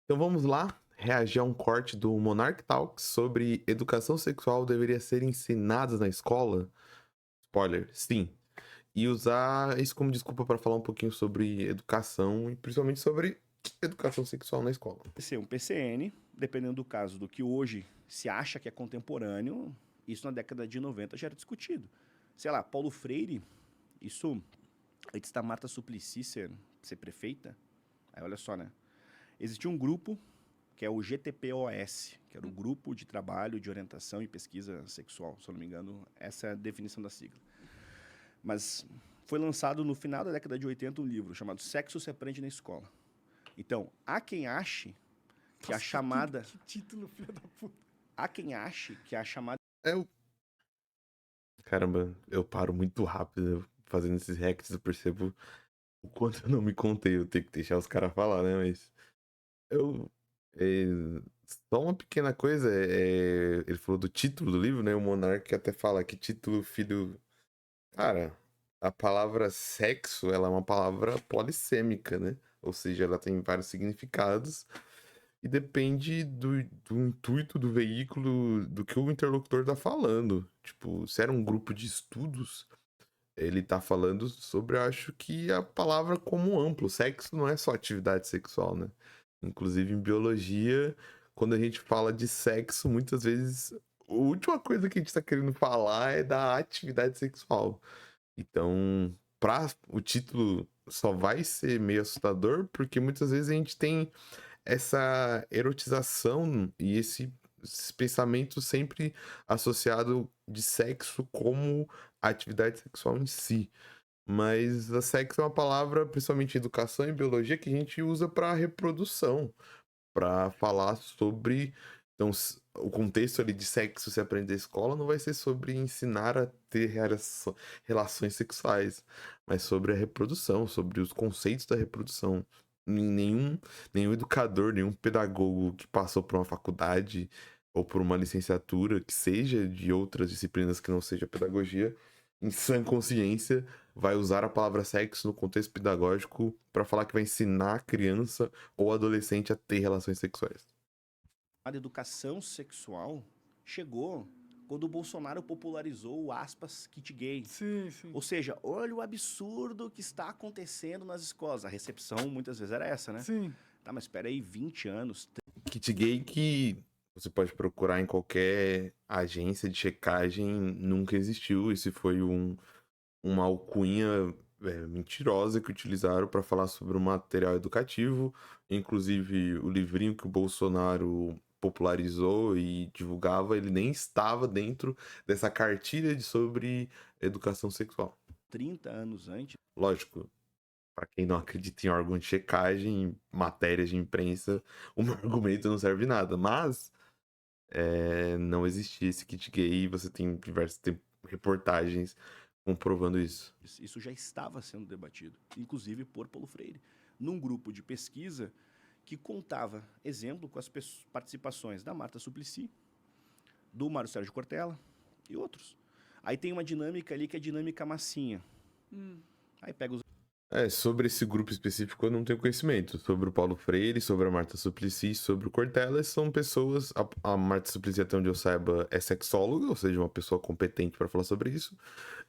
Então vamos lá reagir a um corte do Monarch Talks sobre educação sexual deveria ser ensinada na escola? Spoiler, sim. E usar isso como desculpa para falar um pouquinho sobre educação e principalmente sobre educação sexual na escola. Ser um PCN, dependendo do caso, do que hoje se acha que é contemporâneo, isso na década de 90 já era discutido. Sei lá, Paulo Freire, isso antes da Marta Suplicy ser prefeita, aí olha só, né? Existia um grupo que é o GTPOS, que era o Grupo de Trabalho de Orientação e Pesquisa Sexual, se eu não me engano, essa é a definição da sigla. Mas foi lançado no final da década de 80 um livro chamado Sexo se Aprende na Escola. Então, há quem ache que a Nossa, chamada... que título, filho da puta. Há quem ache que a chamada... Eu, caramba, eu paro muito rápido fazendo esses hacks, eu percebo o quanto eu não me contei, eu tenho que deixar os caras falar, né? Mas eu. é, Só uma pequena coisa, ele falou do título do livro, né? O Monark até fala que título, filho. Cara, a palavra sexo, ela é uma palavra polissêmica, né? Ou seja, ela tem vários significados e depende do intuito do veículo, do que o interlocutor tá falando. Tipo, se era um grupo de estudos, ele tá falando sobre, eu acho que a palavra como amplo. Sexo não é só atividade sexual, né? Inclusive em biologia, quando a gente fala de sexo, muitas vezes a última coisa que a gente tá querendo falar é da atividade sexual. Então, o título só vai ser meio assustador porque muitas vezes a gente tem essa erotização e esse pensamento sempre associado de sexo como atividade sexual em si. Mas a sexo é uma palavra, principalmente em educação e biologia, que a gente usa para reprodução, para falar sobre. Então, o contexto ali de sexo se aprende na escola não vai ser sobre ensinar a ter relações sexuais, mas sobre a reprodução, sobre os conceitos da reprodução. Nenhum educador, nenhum pedagogo que passou por uma faculdade ou por uma licenciatura, que seja de outras disciplinas que não seja pedagogia, em sã consciência, vai usar a palavra sexo no contexto pedagógico para falar que vai ensinar a criança ou adolescente a ter relações sexuais. educação sexual chegou quando o Bolsonaro popularizou o aspas kit gay. Sim, sim. Ou seja, olha o absurdo que está acontecendo nas escolas. A recepção muitas vezes era essa, né? Sim. Tá, mas espera aí, 20 anos. Kit gay que você pode procurar em qualquer agência de checagem, nunca existiu. Esse foi uma alcunha mentirosa que utilizaram para falar sobre o material educativo. Inclusive, o livrinho que o Bolsonaro popularizou e divulgava, ele nem estava dentro dessa cartilha sobre educação sexual. 30 anos antes. Lógico, para quem não acredita em órgão de checagem, em matérias de imprensa, o meu argumento não serve de nada. Mas não existia esse kit gay e você tem diversas reportagens comprovando isso. Isso já estava sendo debatido, inclusive por Paulo Freire, num grupo de pesquisa que contava, exemplo, com as participações da Marta Suplicy, do Mário Sérgio Cortella e outros. Aí tem uma dinâmica ali que é a dinâmica massinha. Aí pega os... Sobre esse grupo específico eu não tenho conhecimento. Sobre o Paulo Freire, sobre a Marta Suplicy, sobre o Cortella, são pessoas. A Marta Suplicy, até onde eu saiba, é sexóloga, ou seja, uma pessoa competente para falar sobre isso.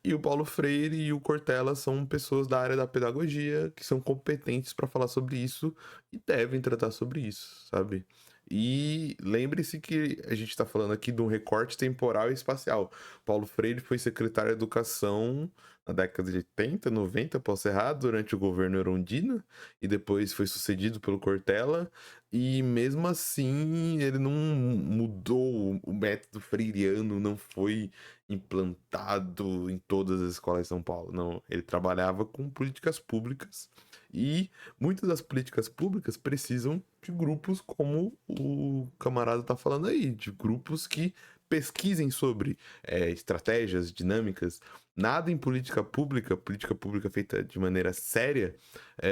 E o Paulo Freire e o Cortella são pessoas da área da pedagogia que são competentes para falar sobre isso e devem tratar sobre isso, sabe? E lembre-se que a gente está falando aqui de um recorte temporal e espacial. Paulo Freire foi secretário de Educação na década de 80, 90, posso errar, durante o governo Erundina, e depois foi sucedido pelo Cortella, e mesmo assim ele não mudou o método freiriano, não foi implantado em todas as escolas de São Paulo. Não, ele trabalhava com políticas públicas e muitas das políticas públicas precisam de grupos como o camarada tá falando aí, de grupos que pesquisem sobre estratégias, dinâmicas. Nada em política pública feita de maneira séria,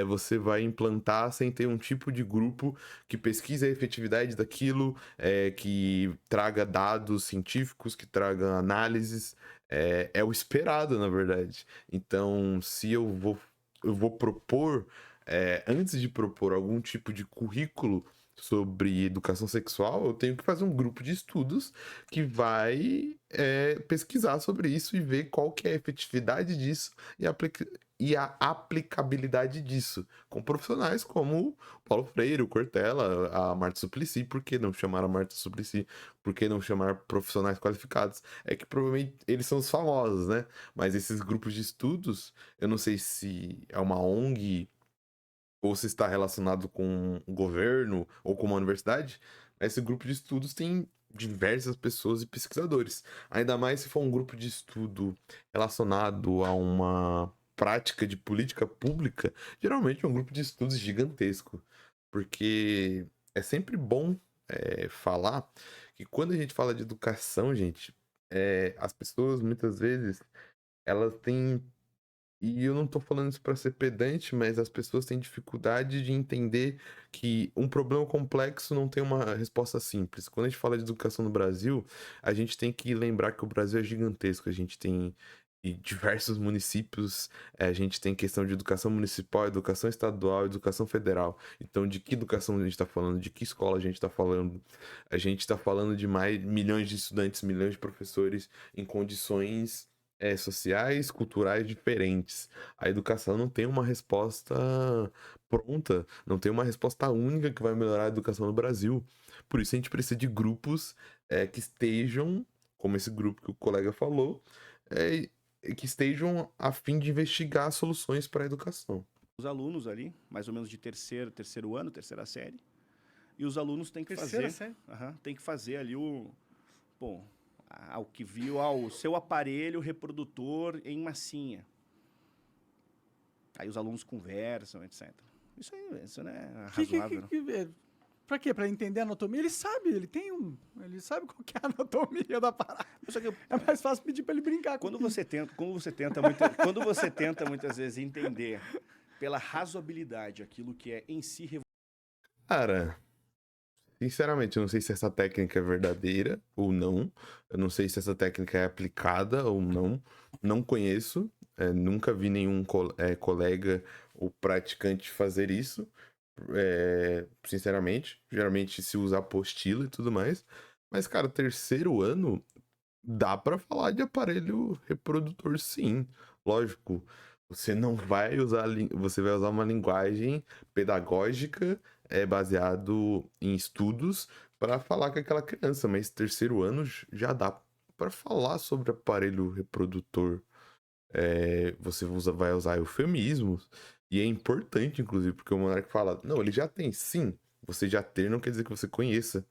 você vai implantar sem ter um tipo de grupo que pesquise a efetividade daquilo, que traga dados científicos, que traga análises. É o esperado, na verdade. Então, se eu vou propor, antes de propor algum tipo de currículo sobre educação sexual, eu tenho que fazer um grupo de estudos que vai pesquisar sobre isso e ver qual que é a efetividade disso e a aplicabilidade disso, com profissionais como o Paulo Freire, o Cortella, a Marta Suplicy. Por que não chamar a Marta Suplicy? Por que não chamar profissionais qualificados? É que provavelmente eles são os famosos, né? Mas esses grupos de estudos, eu não sei se é uma ONG ou se está relacionado com o governo ou com uma universidade, esse grupo de estudos tem diversas pessoas e pesquisadores. Ainda mais se for um grupo de estudo relacionado a uma prática de política pública, geralmente é um grupo de estudos gigantesco. Porque é sempre bom falar que quando a gente fala de educação, gente, as pessoas muitas vezes elas têm, e eu não tô falando isso pra ser pedante, mas as pessoas têm dificuldade de entender que um problema complexo não tem uma resposta simples. Quando a gente fala de educação no Brasil, a gente tem que lembrar que o Brasil é gigantesco. A gente tem diversos municípios, a gente tem questão de educação municipal, educação estadual, educação federal. Então, de que educação a gente está falando? De que escola a gente está falando? A gente está falando de mais milhões de estudantes, milhões de professores em condições sociais, culturais diferentes. A educação não tem uma resposta pronta, não tem uma resposta única que vai melhorar a educação no Brasil. Por isso a gente precisa de grupos que estejam, como esse grupo que o colega falou, é, que estejam a fim de investigar soluções para a educação. Os alunos ali, mais ou menos de terceiro ano, terceira série, e os alunos têm que Terceira fazer, série. tem que fazer ali ao que viu ao seu aparelho reprodutor em massinha. Aí os alunos conversam, etc. Isso não é razoável. Não. Pra quê? Pra entender a anatomia? Ele sabe, ele sabe qual que é a anatomia da parada. Só que É mais fácil pedir pra ele brincar. quando você tenta muitas vezes entender pela razoabilidade aquilo que é em si. Cara, sinceramente, eu não sei se essa técnica é verdadeira ou não. Eu não sei se essa técnica é aplicada ou não. Não conheço. Nunca vi nenhum colega ou praticante fazer isso. Sinceramente, geralmente se usa apostila e tudo mais. Mas, cara, terceiro ano dá pra falar de aparelho reprodutor, sim. Lógico, você não vai usar, você vai usar uma linguagem pedagógica baseado em estudos para falar com aquela criança, mas terceiro ano já dá para falar sobre aparelho reprodutor. Você vai usar eufemismos, e é importante, inclusive, porque o Monark fala, não, ele já tem, sim, você já ter não quer dizer que você conheça.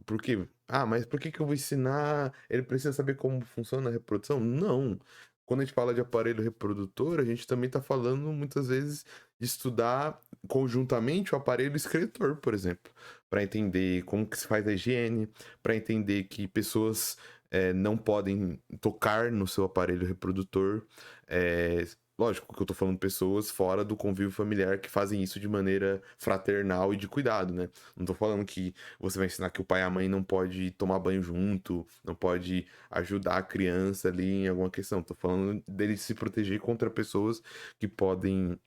Por quê? Ah, mas por que que eu vou ensinar? Ele precisa saber como funciona a reprodução? Não. Quando a gente fala de aparelho reprodutor, a gente também está falando muitas vezes de estudar conjuntamente o aparelho excretor, por exemplo, para entender como que se faz a higiene, para entender que pessoas não podem tocar no seu aparelho reprodutor. Lógico que eu tô falando pessoas fora do convívio familiar que fazem isso de maneira fraternal e de cuidado, né? Não tô falando que você vai ensinar que o pai e a mãe não pode tomar banho junto, não pode ajudar a criança ali em alguma questão. Tô falando dele se proteger contra pessoas que podem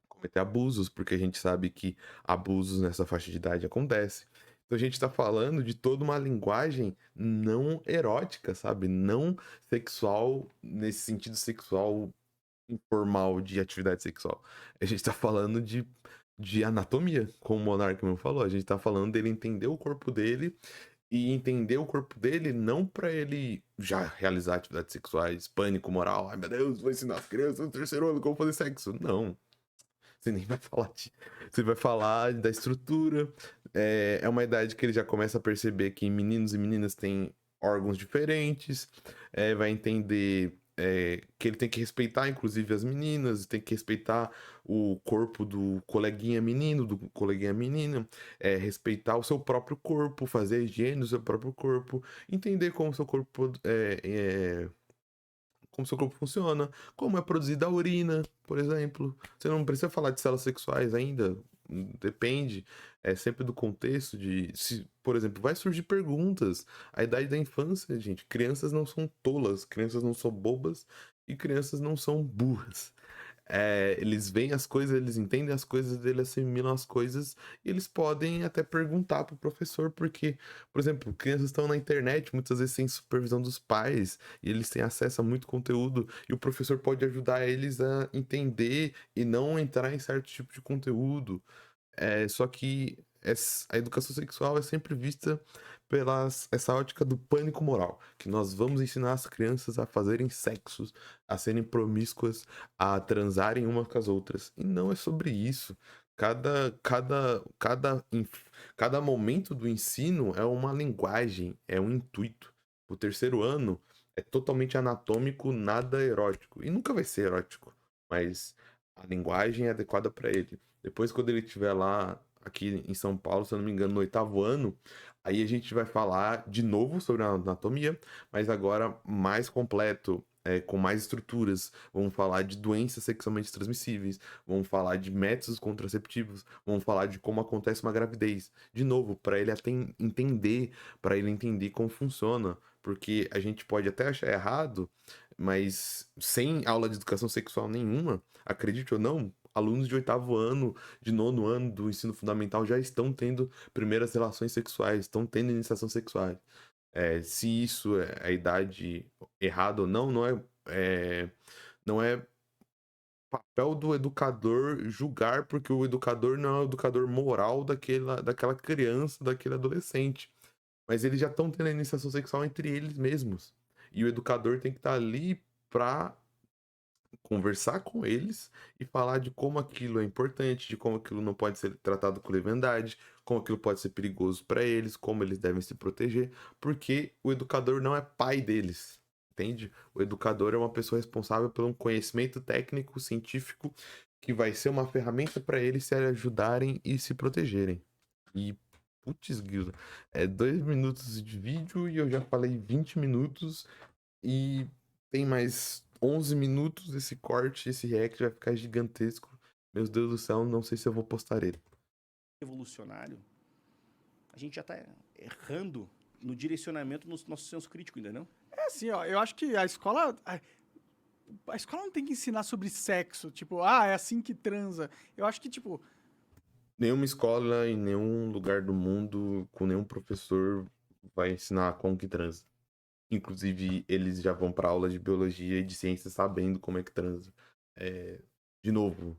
cometer abusos, porque a gente sabe que abusos nessa faixa de idade acontecem. Então a gente tá falando de toda uma linguagem não erótica, sabe? Não sexual, nesse sentido sexual informal de atividade sexual. A gente tá falando de anatomia, como o Monark mesmo falou. A gente tá falando dele entender o corpo dele e entender o corpo dele não para ele já realizar atividades sexuais, pânico moral, ai meu Deus, vou ensinar as crianças no terceiro ano como fazer sexo. Não. Você nem vai falar Você vai falar da estrutura. É uma idade que ele já começa a perceber que meninos e meninas têm órgãos diferentes. Vai entender que ele tem que respeitar, inclusive, as meninas, tem que respeitar o corpo do coleguinha menino, do coleguinha menina, respeitar o seu próprio corpo, fazer a higiene do seu próprio corpo, entender como o seu corpo como seu corpo funciona, como é produzida a urina, por exemplo. Você não precisa falar de células sexuais ainda, depende, sempre do contexto de, se, por exemplo, vai surgir perguntas. A idade da infância, gente, crianças não são tolas, crianças não são bobas e crianças não são burras. Eles veem as coisas, eles entendem as coisas, eles assimilam as coisas e eles podem até perguntar pro professor, porque, por exemplo, crianças estão na internet, muitas vezes sem supervisão dos pais, e eles têm acesso a muito conteúdo, e o professor pode ajudar eles a entender e não entrar em certo tipo de conteúdo. Só que a educação sexual é sempre vista pela essa ótica do pânico moral, que nós vamos ensinar as crianças a fazerem sexos, a serem promíscuas, a transarem umas com as outras. E não é sobre isso. Cada momento do ensino é uma linguagem, é um intuito. O terceiro ano é totalmente anatômico, nada erótico. E nunca vai ser erótico, mas a linguagem é adequada para ele. Depois, quando ele estiver lá, aqui em São Paulo, se eu não me engano, no 8º ano, aí a gente vai falar de novo sobre a anatomia, mas agora mais completo, com mais estruturas. Vamos falar de doenças sexualmente transmissíveis, vamos falar de métodos contraceptivos, vamos falar de como acontece uma gravidez. De novo, para ele até entender, para ele entender como funciona, porque a gente pode até achar errado, mas sem aula de educação sexual nenhuma, acredite ou não, alunos de 8º ano, de 9º ano do ensino fundamental já estão tendo primeiras relações sexuais, estão tendo iniciação sexual. Se isso é a idade errada ou não, não é papel do educador julgar, porque o educador não é o educador moral daquela criança, daquele adolescente. Mas eles já estão tendo a iniciação sexual entre eles mesmos. E o educador tem que estar ali para conversar com eles e falar de como aquilo é importante, de como aquilo não pode ser tratado com leviandade, como aquilo pode ser perigoso para eles, como eles devem se proteger, porque o educador não é pai deles, entende? O educador é uma pessoa responsável por um conhecimento técnico, científico, que vai ser uma ferramenta para eles se ajudarem e se protegerem. E, putz, grila, 2 minutos de vídeo e eu já falei 20 minutos e tem mais 11 minutos. Esse corte, esse react vai ficar gigantesco. Meu Deus do céu, não sei se eu vou postar ele. Evolucionário, a gente já está errando no direcionamento do nosso senso crítico, ainda não? É assim, ó, eu acho que a escola não tem que ensinar sobre sexo, tipo, é assim que transa. Eu acho que, tipo, Nenhuma escola em nenhum lugar do mundo, com nenhum professor, vai ensinar como que transa. Inclusive, eles já vão para aula de biologia e de ciência sabendo como é que transa. De novo,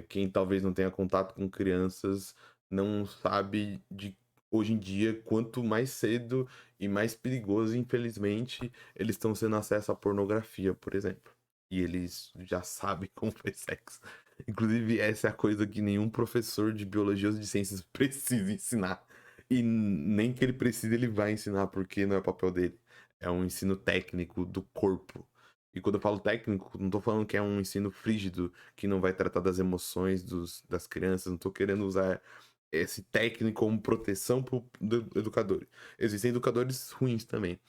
quem talvez não tenha contato com crianças não sabe de hoje em dia quanto mais cedo e mais perigoso, infelizmente, eles estão sendo acesso à pornografia, por exemplo. E eles já sabem como faz sexo. Inclusive, essa é a coisa que nenhum professor de biologia ou de ciências precisa ensinar. E nem que ele precise, ele vai ensinar, porque não é o papel dele. É um ensino técnico do corpo. E quando eu falo técnico, não tô falando que é um ensino frígido, que não vai tratar das emoções das crianças, não tô querendo usar esse técnico como proteção pro educador. Existem educadores ruins também,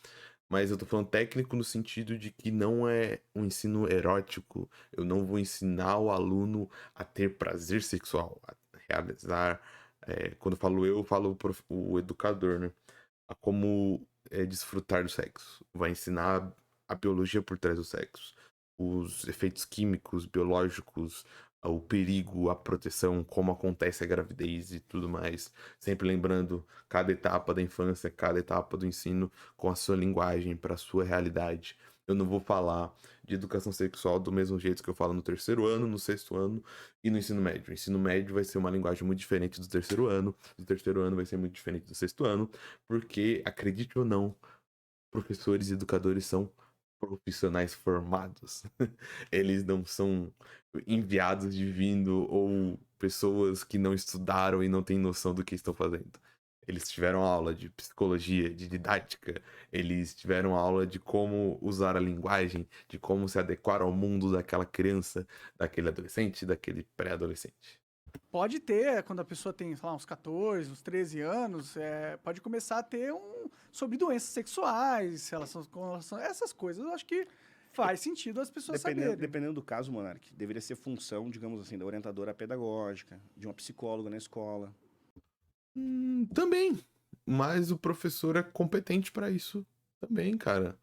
mas eu tô falando técnico no sentido de que não é um ensino erótico. Eu não vou ensinar o aluno a ter prazer sexual, a realizar. Quando eu falo o educador, né? A como desfrutar do sexo. Vai ensinar a biologia por trás do sexo, os efeitos químicos, biológicos, o perigo, a proteção, como acontece a gravidez e tudo mais. Sempre lembrando cada etapa da infância, cada etapa do ensino com a sua linguagem, para a sua realidade. Eu não vou falar de educação sexual do mesmo jeito que eu falo no terceiro ano, no sexto ano e no ensino médio. O ensino médio vai ser uma linguagem muito diferente do terceiro ano vai ser muito diferente do sexto ano, porque, acredite ou não, professores e educadores são profissionais formados. Eles não são enviados divino ou pessoas que não estudaram e não têm noção do que estão fazendo. Eles tiveram aula de psicologia, de didática, eles tiveram aula de como usar a linguagem, de como se adequar ao mundo daquela criança, daquele adolescente, daquele pré-adolescente. pode ter, quando a pessoa tem, sei lá, uns 14, uns 13 anos, pode começar a ter sobre doenças sexuais, essas coisas. Eu acho que faz sentido as pessoas saberem. Dependendo do caso, Monark, deveria ser função, digamos assim, da orientadora pedagógica, de uma psicóloga na escola. Também. Mas o professor é competente para isso também, cara.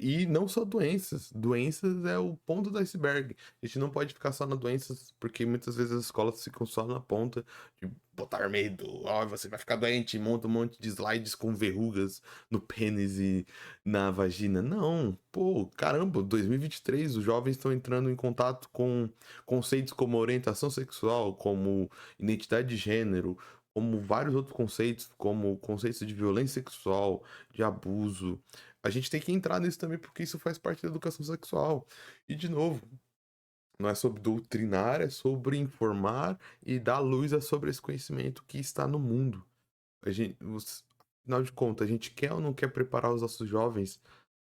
E não só doenças. Doenças é o ponto do iceberg. A gente não pode ficar só nas doenças, porque muitas vezes as escolas ficam só na ponta de botar medo. Ó, você vai ficar doente, monta um monte de slides com verrugas no pênis e na vagina. Não, pô, caramba, 2023, os jovens estão entrando em contato com conceitos como orientação sexual, como identidade de gênero, como vários outros conceitos, como conceitos de violência sexual, de abuso. A gente tem que entrar nisso também porque isso faz parte da educação sexual. E, de novo, não é sobre doutrinar, é sobre informar e dar luz a sobre esse conhecimento que está no mundo. Afinal de contas, a gente quer ou não quer preparar os nossos jovens?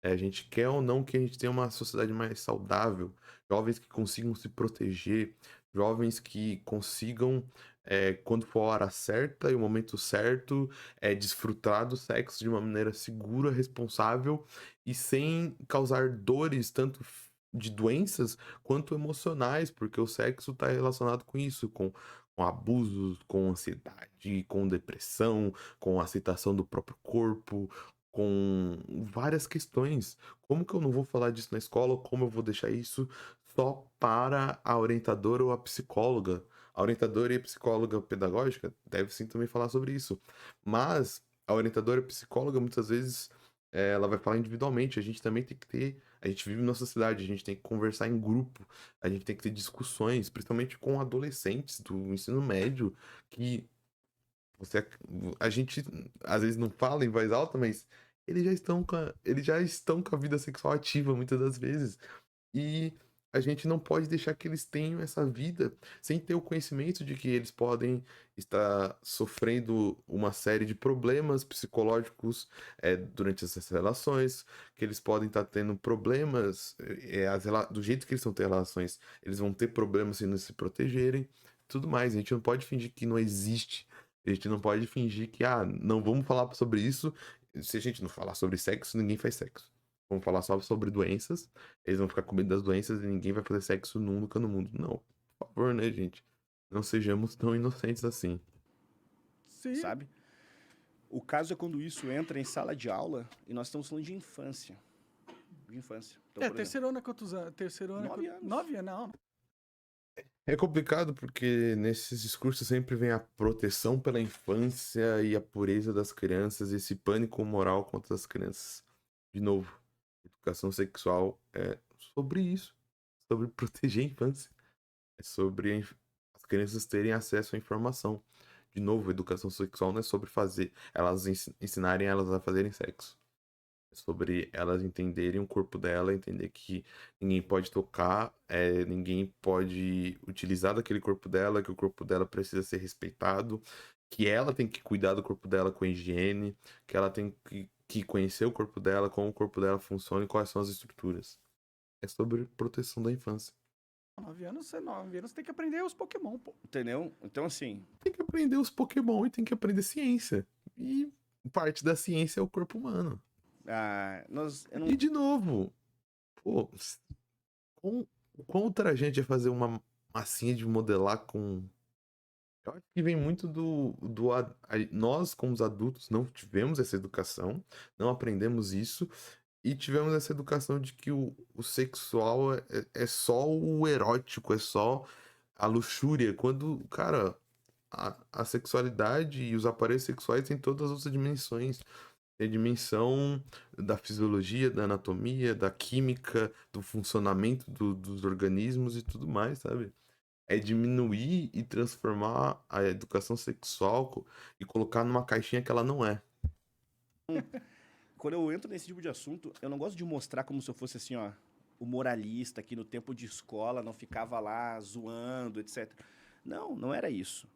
A gente quer ou não que a gente tenha uma sociedade mais saudável, jovens que consigam se proteger, jovens que consigam, quando for a hora certa e o momento certo, desfrutar do sexo de uma maneira segura, responsável e sem causar dores, tanto de doenças quanto emocionais, porque o sexo está relacionado com isso, com abusos, com ansiedade, com depressão, com aceitação do próprio corpo, com várias questões. Como que eu não vou falar disso na escola? Como eu vou deixar isso só para a orientadora ou a psicóloga? A orientadora e a psicóloga pedagógica deve sim também falar sobre isso. Mas a orientadora e a psicóloga, muitas vezes, ela vai falar individualmente. A gente também tem que ter. A gente vive numa sociedade, a gente tem que conversar em grupo, a gente tem que ter discussões, principalmente com adolescentes do ensino médio, que você, a gente às vezes não fala em voz alta, mas eles já estão com a vida sexual ativa muitas das vezes. E a gente não pode deixar que eles tenham essa vida sem ter o conhecimento de que eles podem estar sofrendo uma série de problemas psicológicos durante essas relações, que eles podem estar tendo problemas, do jeito que eles vão ter relações, eles vão ter problemas se não se protegerem, tudo mais. A gente não pode fingir que não existe. A gente não pode fingir que, não vamos falar sobre isso. Se a gente não falar sobre sexo, ninguém faz sexo. Vamos falar só sobre doenças, eles vão ficar com medo das doenças e ninguém vai fazer sexo nunca no mundo. Não, por favor, né, gente? Não sejamos tão inocentes assim. Sim. Sabe? O caso é quando isso entra em sala de aula e nós estamos falando de infância. De infância. Então, por exemplo, terceirona quantos anos? Terceirona 9 anos. 9 anos, não. É complicado porque nesses discursos sempre vem a proteção pela infância e a pureza das crianças e esse pânico moral contra as crianças. De novo, educação sexual é sobre isso, sobre proteger a infância, é sobre as crianças terem acesso à informação. De novo, educação sexual não é sobre fazer elas ensinarem elas a fazerem sexo. É sobre elas entenderem o corpo dela, entender que ninguém pode tocar, ninguém pode utilizar daquele corpo dela, que o corpo dela precisa ser respeitado, que ela tem que cuidar do corpo dela com higiene, que ela tem que conhecer o corpo dela, como o corpo dela funciona e quais são as estruturas. É sobre proteção da infância. 9 anos tem que aprender os Pokémon, pô. entendeu? Então, assim, Tem que aprender os Pokémon e tem que aprender ciência. E parte da ciência é o corpo humano. eu não, E de novo, pô, o quão ultrajante é fazer uma massinha de modelar com. Eu acho que vem muito nós, como os adultos, não tivemos essa educação, não aprendemos isso, e tivemos essa educação de que o sexual é só o erótico, é só a luxúria, quando, cara, a sexualidade e os aparelhos sexuais têm todas as outras dimensões. Tem a dimensão da fisiologia, da anatomia, da química, do funcionamento dos organismos e tudo mais, sabe? É diminuir e transformar a educação sexual e colocar numa caixinha que ela não é. quando eu entro nesse tipo de assunto, eu não gosto de mostrar como se eu fosse assim, ó, o moralista que no tempo de escola não ficava lá zoando, etc. Não, não era isso.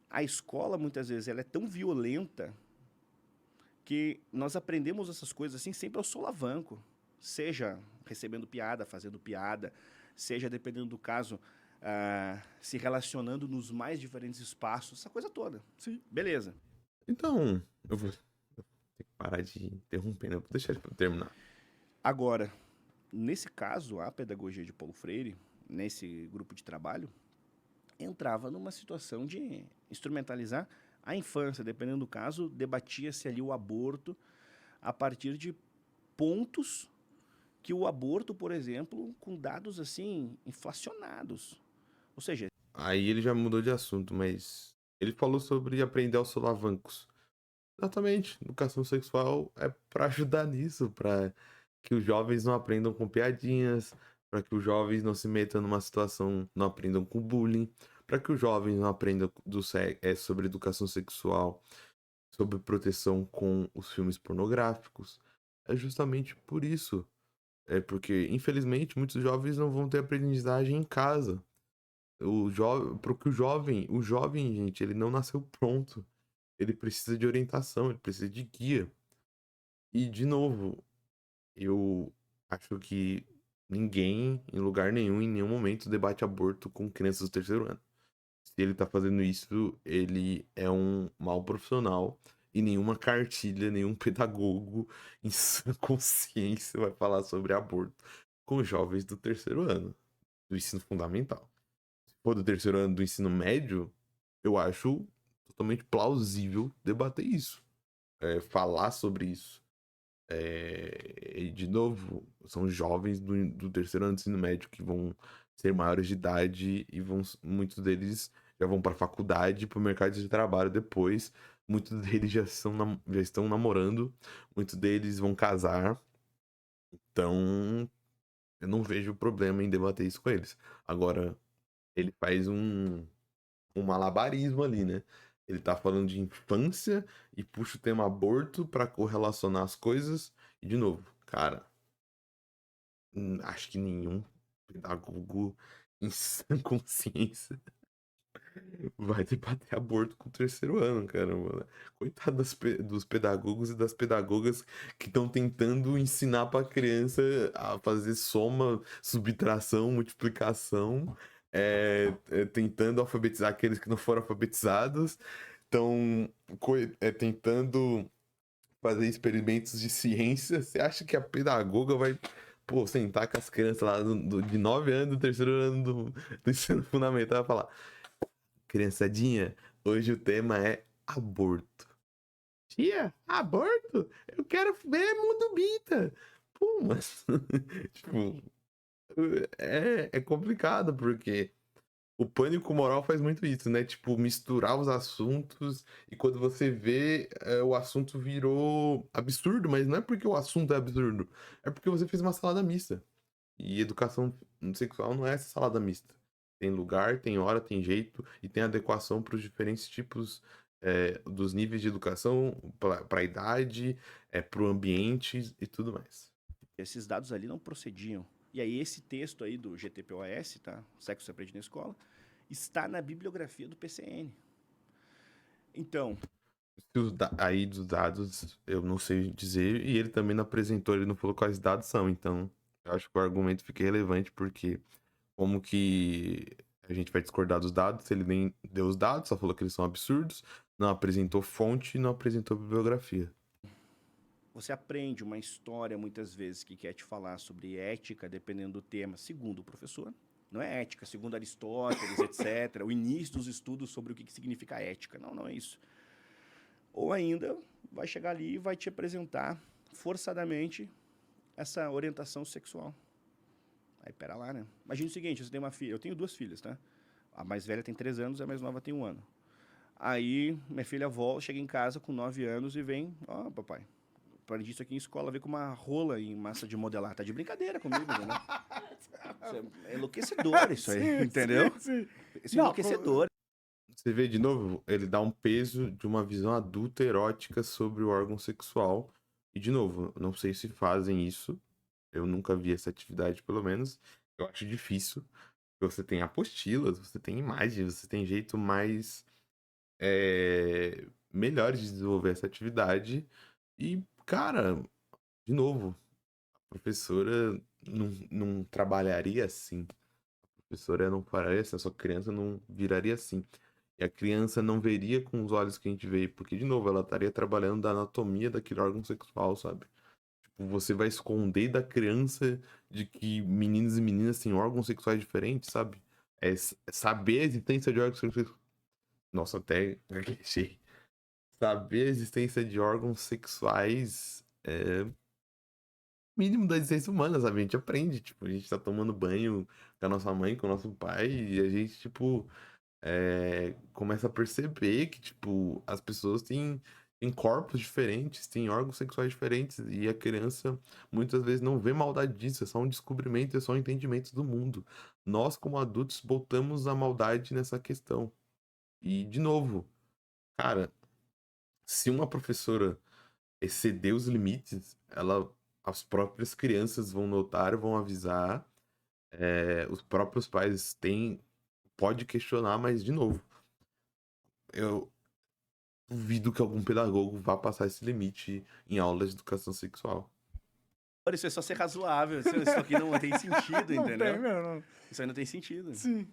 A escola, muitas vezes, ela é tão violenta que nós aprendemos essas coisas assim sempre ao solavanco. Seja recebendo piada, fazendo piada, seja, dependendo do caso, se relacionando nos mais diferentes espaços, essa coisa toda. Sim. Beleza. Então, eu vou ter que parar de interromper, né? Vou deixar ele pra terminar. Agora, nesse caso, a pedagogia de Paulo Freire, nesse grupo de trabalho, entrava numa situação de instrumentalizar a infância. Dependendo do caso, debatia-se ali o aborto a partir de pontos que o aborto, por exemplo, com dados assim, inflacionados. Ou seja, Aí ele já mudou de assunto, mas ele falou sobre aprender aos solavancos. Exatamente, educação sexual é pra ajudar nisso, pra que os jovens não aprendam com piadinhas, pra que os jovens não se metam numa situação, não aprendam com bullying, pra que os jovens não aprendam sobre educação sexual, sobre proteção com os filmes pornográficos. É justamente por isso. É porque, infelizmente, muitos jovens não vão ter aprendizagem em casa. Porque o jovem, gente, ele não nasceu pronto. Ele precisa de orientação, ele precisa de guia. E, de novo, eu acho que ninguém, em lugar nenhum, em nenhum momento, debate aborto com crianças do terceiro ano. Se ele tá fazendo isso, ele é um mau profissional. E nenhuma cartilha, nenhum pedagogo em sã consciência vai falar sobre aborto com jovens do terceiro ano, do ensino fundamental. Se for do terceiro ano do ensino médio, eu acho totalmente plausível debater isso, falar sobre isso. E de novo, são jovens do terceiro ano do ensino médio que vão ser maiores de idade e muitos deles já vão para a faculdade, para o mercado de trabalho depois. Muitos deles já estão namorando, muitos deles vão casar. Então, eu não vejo problema em debater isso com eles. Agora, ele faz um malabarismo ali, né? Ele tá falando de infância e puxa o tema aborto pra correlacionar as coisas. E, de novo, cara, acho que nenhum pedagogo em sã consciência vai debater aborto com o terceiro ano, cara, mano. Coitado dos pedagogos e das pedagogas que estão tentando ensinar pra criança a fazer soma, subtração, multiplicação, tentando alfabetizar aqueles que não foram alfabetizados, estão tentando fazer experimentos de ciência. Você acha que a pedagoga vai, pô, sentar com as crianças lá de 9 anos, do terceiro ano do ensino fundamental e falar: criançadinha, hoje o tema é aborto. Tia, aborto? Eu quero ver Mundo Bita. Pô, mas. Tipo, é complicado, porque o pânico moral faz muito isso, né? Tipo, misturar os assuntos e quando você vê, o assunto virou absurdo, mas não é porque o assunto é absurdo, é porque você fez uma salada mista. E educação sexual não é essa salada mista. Tem lugar, tem hora, tem jeito e tem adequação para os diferentes tipos dos níveis de educação, para a idade, para o ambiente e tudo mais. esses dados ali não procediam. E aí esse texto aí do GTPOS, tá? Sexo se aprende na escola, está na bibliografia do PCN. Então, Aí dos dados, eu não sei dizer, e ele também não apresentou, ele não falou quais dados são, então eu acho que o argumento fica relevante, porque como que a gente vai discordar dos dados se ele nem deu os dados, só falou que eles são absurdos, não apresentou fonte e não apresentou bibliografia. você aprende uma história muitas vezes que quer te falar sobre ética, dependendo do tema, segundo o professor. Não é ética, segundo Aristóteles, etc. O início dos estudos sobre o que significa ética. Não, não é isso. Ou ainda vai chegar ali e vai te apresentar forçadamente essa orientação sexual. Aí, pera lá, né? Imagina o seguinte, você tem uma filha. Eu tenho 2 filhas, tá? A mais velha tem 3 anos, a mais nova tem 1 ano. Aí, minha filha volta, chega em casa com 9 anos e vem... Ó, papai, aprendi isso aqui em escola, veio com uma rola em massa de modelar. Tá de brincadeira comigo, né? É enlouquecedor isso aí, Sim, entendeu? sim, sim. Isso é enlouquecedor. Você vê de novo, ele dá um peso de uma visão adulta erótica sobre o órgão sexual. E de novo, não sei se fazem isso. Eu nunca vi essa atividade, pelo menos. Eu acho difícil. Você tem apostilas, você tem imagens, você tem jeito mais melhores de desenvolver essa atividade. E, cara, de novo, a professora não trabalharia assim. A professora não faria assim, a sua criança não viraria assim. E a criança não veria com os olhos que a gente vê, porque, de novo, ela estaria trabalhando da anatomia daquele órgão sexual, sabe? Tipo, você vai esconder da criança de que meninos e meninas têm órgãos sexuais diferentes, sabe? Saber a existência de órgãos sexuais. Nossa, até gaguejei. Saber a existência de órgãos sexuais mínimo das ciências humanas, sabe? A gente aprende, tipo, a gente tá tomando banho com a nossa mãe, com o nosso pai, e a gente, tipo, começa a perceber que, tipo, as pessoas têm corpos diferentes, têm órgãos sexuais diferentes, e a criança muitas vezes não vê maldade disso, é só um descobrimento, é só um entendimento do mundo. Nós, como adultos, botamos a maldade nessa questão. E, de novo, cara, se uma professora exceder os limites, as próprias crianças vão notar, vão avisar, os próprios pais pode questionar, mas, de novo, eu duvido que algum pedagogo vá passar esse limite em aulas de educação sexual. Isso é só ser razoável. Isso aqui não tem sentido, Não entendeu? tem, meu, não. Isso aí não tem sentido. Sim.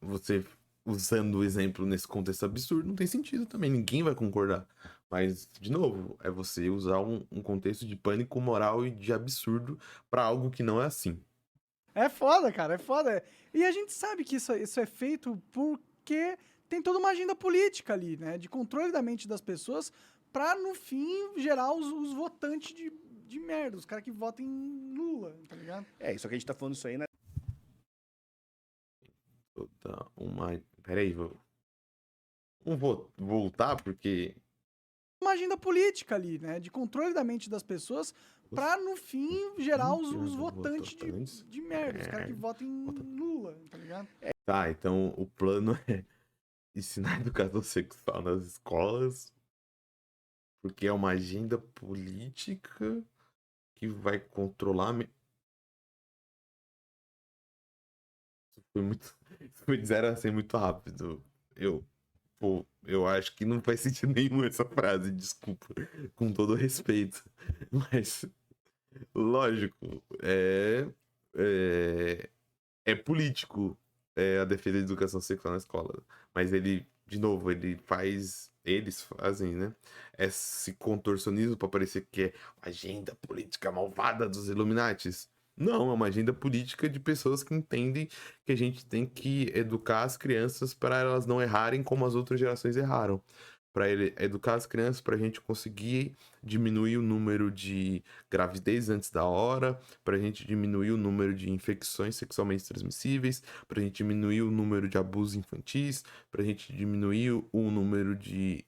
Você usando o exemplo nesse contexto absurdo, não tem sentido também, ninguém vai concordar. Mas, de novo, é você usar um contexto de pânico moral e de absurdo pra algo que não é assim. É foda, cara, é foda. E a gente sabe que isso é feito porque tem toda uma agenda política ali, né? De controle da mente das pessoas pra, no fim, gerar os votantes de merda, os caras que votam em Lula, tá ligado? Isso que a gente tá falando isso aí, né? Peraí, vamos voltar, porque Uma agenda política ali, né? De controle da mente das pessoas pra, no fim, gerar os votantes de merda, os caras que votam em Lula, tá ligado? Tá, então o plano é ensinar educação sexual nas escolas, porque é uma agenda política que vai controlar. Isso foi de 0 a 100 muito rápido. Eu acho que não faz sentido nenhum essa frase, desculpa, com todo respeito. Mas, lógico, é, é político a defesa da educação sexual na escola. Mas de novo, eles fazem, né? Esse contorcionismo para parecer que é agenda política malvada dos Illuminatis. Não, é uma agenda política de pessoas que entendem que a gente tem que educar as crianças para elas não errarem como as outras gerações erraram. Para educar as crianças para a gente conseguir diminuir o número de gravidez antes da hora, para a gente diminuir o número de infecções sexualmente transmissíveis, para a gente diminuir o número de abusos infantis, para a gente diminuir o número de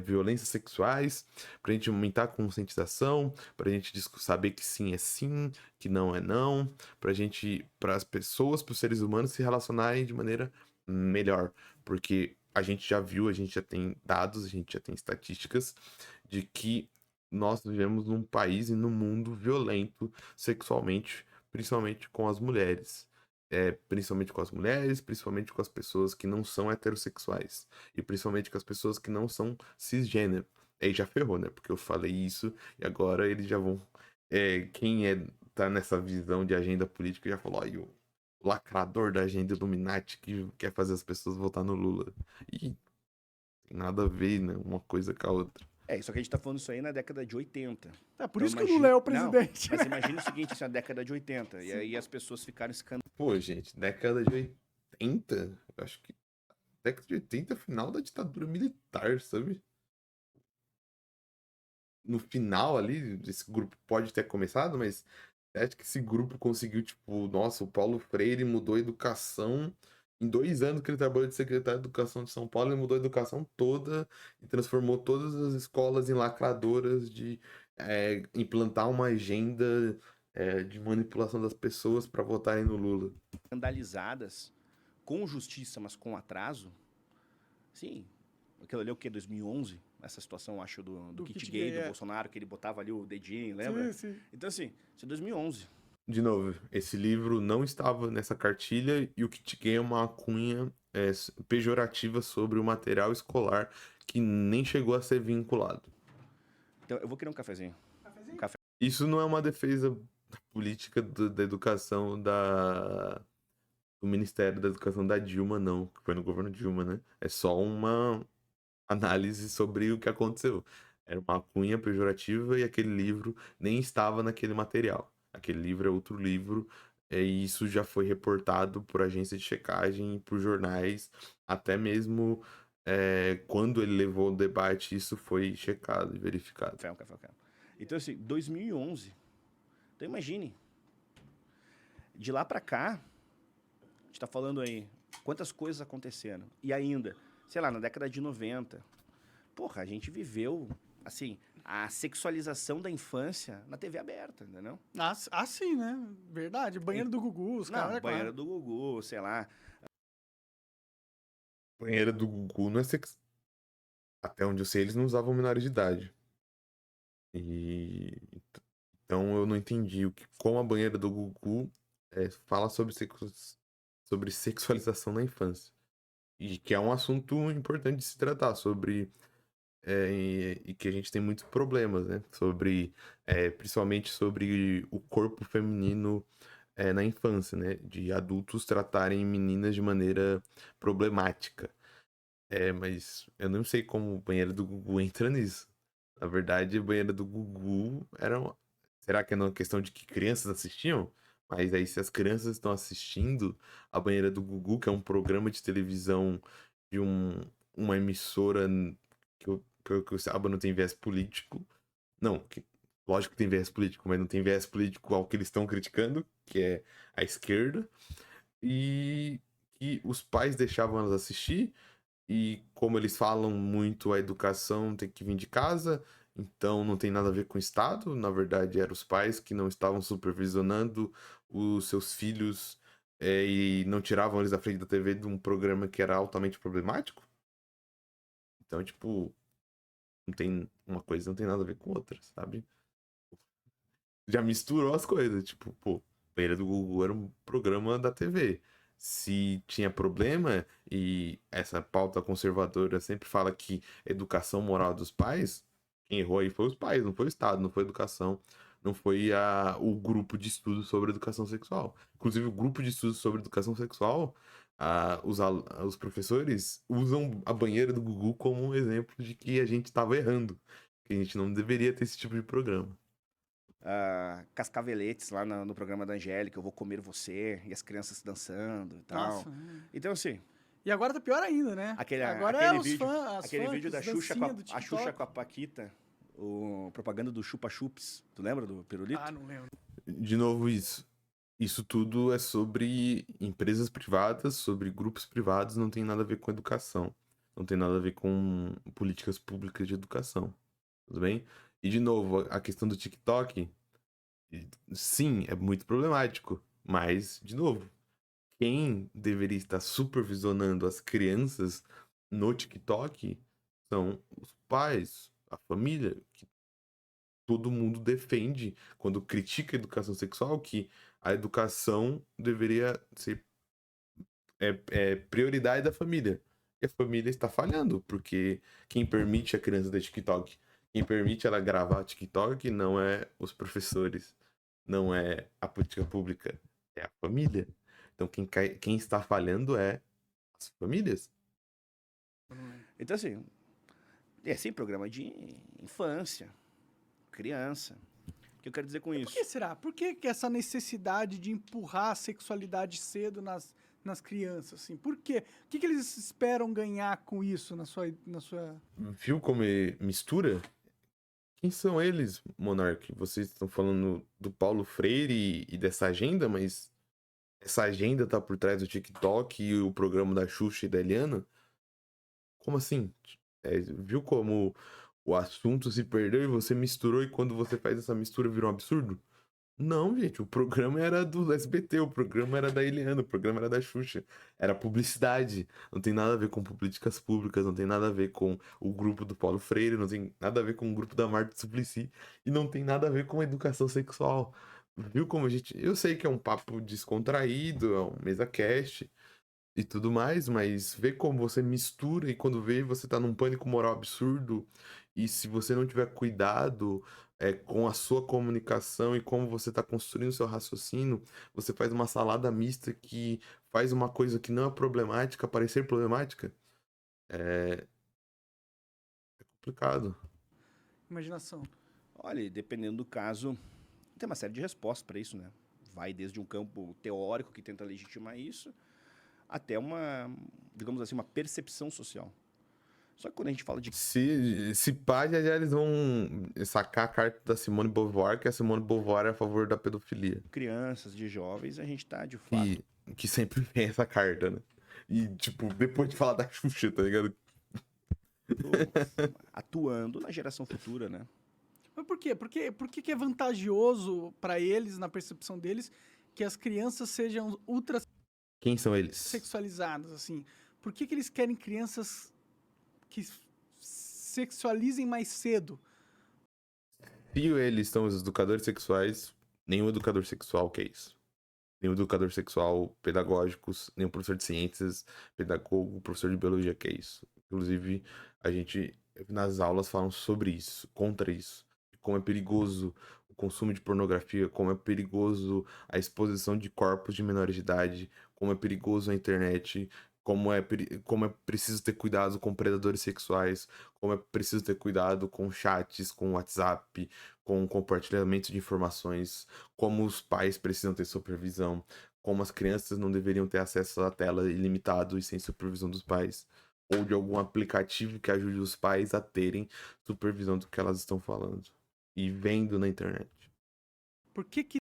violências sexuais, para a gente aumentar a conscientização, para a gente saber que sim é sim, que não é não, para as pessoas, para os seres humanos se relacionarem de maneira melhor, porque a gente já viu, a gente já tem dados, a gente já tem estatísticas de que nós vivemos num país e num mundo violento sexualmente, principalmente com as mulheres. Principalmente com as mulheres, principalmente com as pessoas que não são heterossexuais. E principalmente com as pessoas que não são cisgênero. Aí já ferrou, né? Porque eu falei isso e agora eles já vão. Quem tá nessa visão de agenda política já falou, ó, o lacrador da agenda Illuminati que quer fazer as pessoas votar no Lula. E tem nada a ver, né? Uma coisa com a outra. Isso que a gente tá falando isso aí na década de 80. É por isso que o Lula é o presidente. Não, mas imagina o seguinte, assim, a década de 80. E aí as pessoas ficaram escandalizadas. Pô, gente, década de 80, eu acho que década de 80 é final da ditadura militar, sabe? No final ali, esse grupo pode ter começado, mas acho que esse grupo conseguiu, tipo, nossa, o Paulo Freire mudou a educação. Em 2 anos que ele trabalhou de secretário de Educação de São Paulo, ele mudou a educação toda e transformou todas as escolas em lacradoras de implantar uma agenda de manipulação das pessoas para votarem no Lula. Escandalizadas, com justiça, mas com atraso. Sim, aquilo ali é o quê? 2011? Essa situação, acho, do kit gay do Bolsonaro, que ele botava ali o dedinho, lembra? Sim, sim. Então, assim, isso é 2011. De novo, esse livro não estava nessa cartilha e o kit gay é uma alcunha pejorativa sobre o material escolar que nem chegou a ser vinculado. Então, eu vou querer um cafezinho. Um café. Isso não é uma defesa da política da educação do Ministério da Educação da Dilma, não. Que foi no governo Dilma, né? É só uma análise sobre o que aconteceu. Era uma alcunha pejorativa e aquele livro nem estava naquele material. Aquele livro é outro livro, e isso já foi reportado por agência de checagem e por jornais, até mesmo quando ele levou o debate, isso foi checado e verificado. Café. Então, assim, 2011, Então imagine, de lá para cá, a gente tá falando aí, quantas coisas aconteceram. E ainda, sei lá, na década de 90, porra, a gente viveu, assim, a sexualização da infância na TV aberta, entendeu? Sim, né? Verdade. Banheiro do Gugu, os caras. Não, banheira do Gugu, sei lá. Banheira do Gugu não é sex... Até onde eu sei, eles não usavam menores de idade. E então eu não entendi como a banheira do Gugu fala sobre sexualização na infância. E que é um assunto importante de se tratar, e que a gente tem muitos problemas, né? Principalmente sobre o corpo feminino na infância, né? De adultos tratarem meninas de maneira problemática. Mas eu não sei como o banheiro do Gugu entra nisso. Na verdade, a banheira do Gugu era uma... Será que é uma questão de que crianças assistiam? Mas aí, se as crianças estão assistindo a banheira do Gugu, que é um programa de televisão de uma emissora que eu saiba não tem viés político. Não, lógico que tem viés político, mas não tem viés político ao que eles estão criticando, que é a esquerda. E que os pais deixavam elas assistir. E como eles falam muito, a educação tem que vir de casa, então não tem nada a ver com o Estado. Na verdade, eram os pais que não estavam supervisionando os seus filhos e não tiravam eles da frente da TV de um programa que era altamente problemático. Então, tipo, não tem uma coisa, não tem nada a ver com outra, sabe? Já misturou as coisas, tipo, pô, Banheira do Gugu era um programa da TV. Se tinha problema, e essa pauta conservadora sempre fala que a educação moral dos pais, quem errou aí foi os pais, não foi o Estado, não foi a educação, não foi o grupo de estudos sobre educação sexual. Inclusive, o grupo de estudos sobre educação sexual, os professores usam a banheira do Gugu como um exemplo de que a gente estava errando, que a gente não deveria ter esse tipo de programa. Cascaveletes lá no programa da Angélica, Eu Vou Comer Você, e as crianças dançando e tal. Nossa. Então, assim, E agora tá pior ainda, né? Agora aquele os vídeo, fãs, aquele vídeo da Xuxa com do a Xuxa TikTok. com a Paquita, o propaganda do Chupa Chups. Tu lembra do pirulito? Ah, não lembro. De novo, isso tudo é sobre empresas privadas, sobre grupos privados, não tem nada a ver com educação. Não tem nada a ver com políticas públicas de educação. Tudo bem? E, de novo, a questão do TikTok, sim, é muito problemático. Mas, de novo, quem deveria estar supervisionando as crianças no TikTok são os pais, a família, que todo mundo defende quando critica a educação sexual, que a educação deveria ser prioridade da família. E a família está falhando, porque quem permite a criança ter TikTok, quem permite ela gravar TikTok não é os professores, não é a política pública, é a família. Então quem está falhando é as famílias. Então, assim, é assim, programa de infância, criança. O que eu quero dizer com Por isso? que será? Por que essa necessidade de empurrar a sexualidade cedo nas crianças, assim? Por quê? O que eles esperam ganhar com isso na sua... Viu como mistura? Quem são eles, Monark? Vocês estão falando do Paulo Freire e dessa agenda, mas essa agenda tá por trás do TikTok e o programa da Xuxa e da Eliana? Como assim? Viu como o assunto se perdeu e você misturou e quando você faz essa mistura vira um absurdo? Não, gente, o programa era do SBT, o programa era da Eliana, o programa era da Xuxa. Era publicidade. Não tem nada a ver com políticas públicas, não tem nada a ver com o grupo do Paulo Freire, não tem nada a ver com o grupo da Marta Suplicy e não tem nada a ver com educação sexual. Viu como a gente. Eu sei que é um papo descontraído, é um mesa cast e tudo mais, mas vê como você mistura e quando vê você tá num pânico moral absurdo e se você não tiver cuidado com a sua comunicação e como você tá construindo seu raciocínio, você faz uma salada mista que faz uma coisa que não é problemática parecer problemática. É complicado. Imaginação. Olha, dependendo do caso, tem uma série de respostas para isso, né? Vai desde um campo teórico que tenta legitimar isso, até uma, digamos assim, uma percepção social. Só que quando a gente fala de Se pá, já eles vão sacar a carta da Simone Beauvoir, que a Simone Beauvoir é a favor da pedofilia. crianças, de jovens, a gente tá, de fato, Que sempre vem essa carta, né? E, tipo, depois de falar da Xuxa, tá ligado? atuando na geração futura, né? Mas por quê? Por que que é vantajoso para eles, na percepção deles, que as crianças sejam ultra Quem são eles? sexualizadas, assim? Por que que eles querem crianças que sexualizem mais cedo? Se eles são os educadores sexuais, nenhum educador sexual quer isso. Nenhum educador sexual pedagógicos, nenhum professor de ciências, pedagogo, professor de biologia quer isso. Inclusive, a gente, nas aulas, falam sobre isso, contra isso. Como é perigoso o consumo de pornografia, como é perigoso a exposição de corpos de menores de idade, como é perigoso a internet, como é preciso ter cuidado com predadores sexuais, como é preciso ter cuidado com chats, com WhatsApp, com compartilhamento de informações, como os pais precisam ter supervisão, como as crianças não deveriam ter acesso à tela ilimitado e sem supervisão dos pais, ou de algum aplicativo que ajude os pais a terem supervisão do que elas estão falando e vendo na internet. Por que que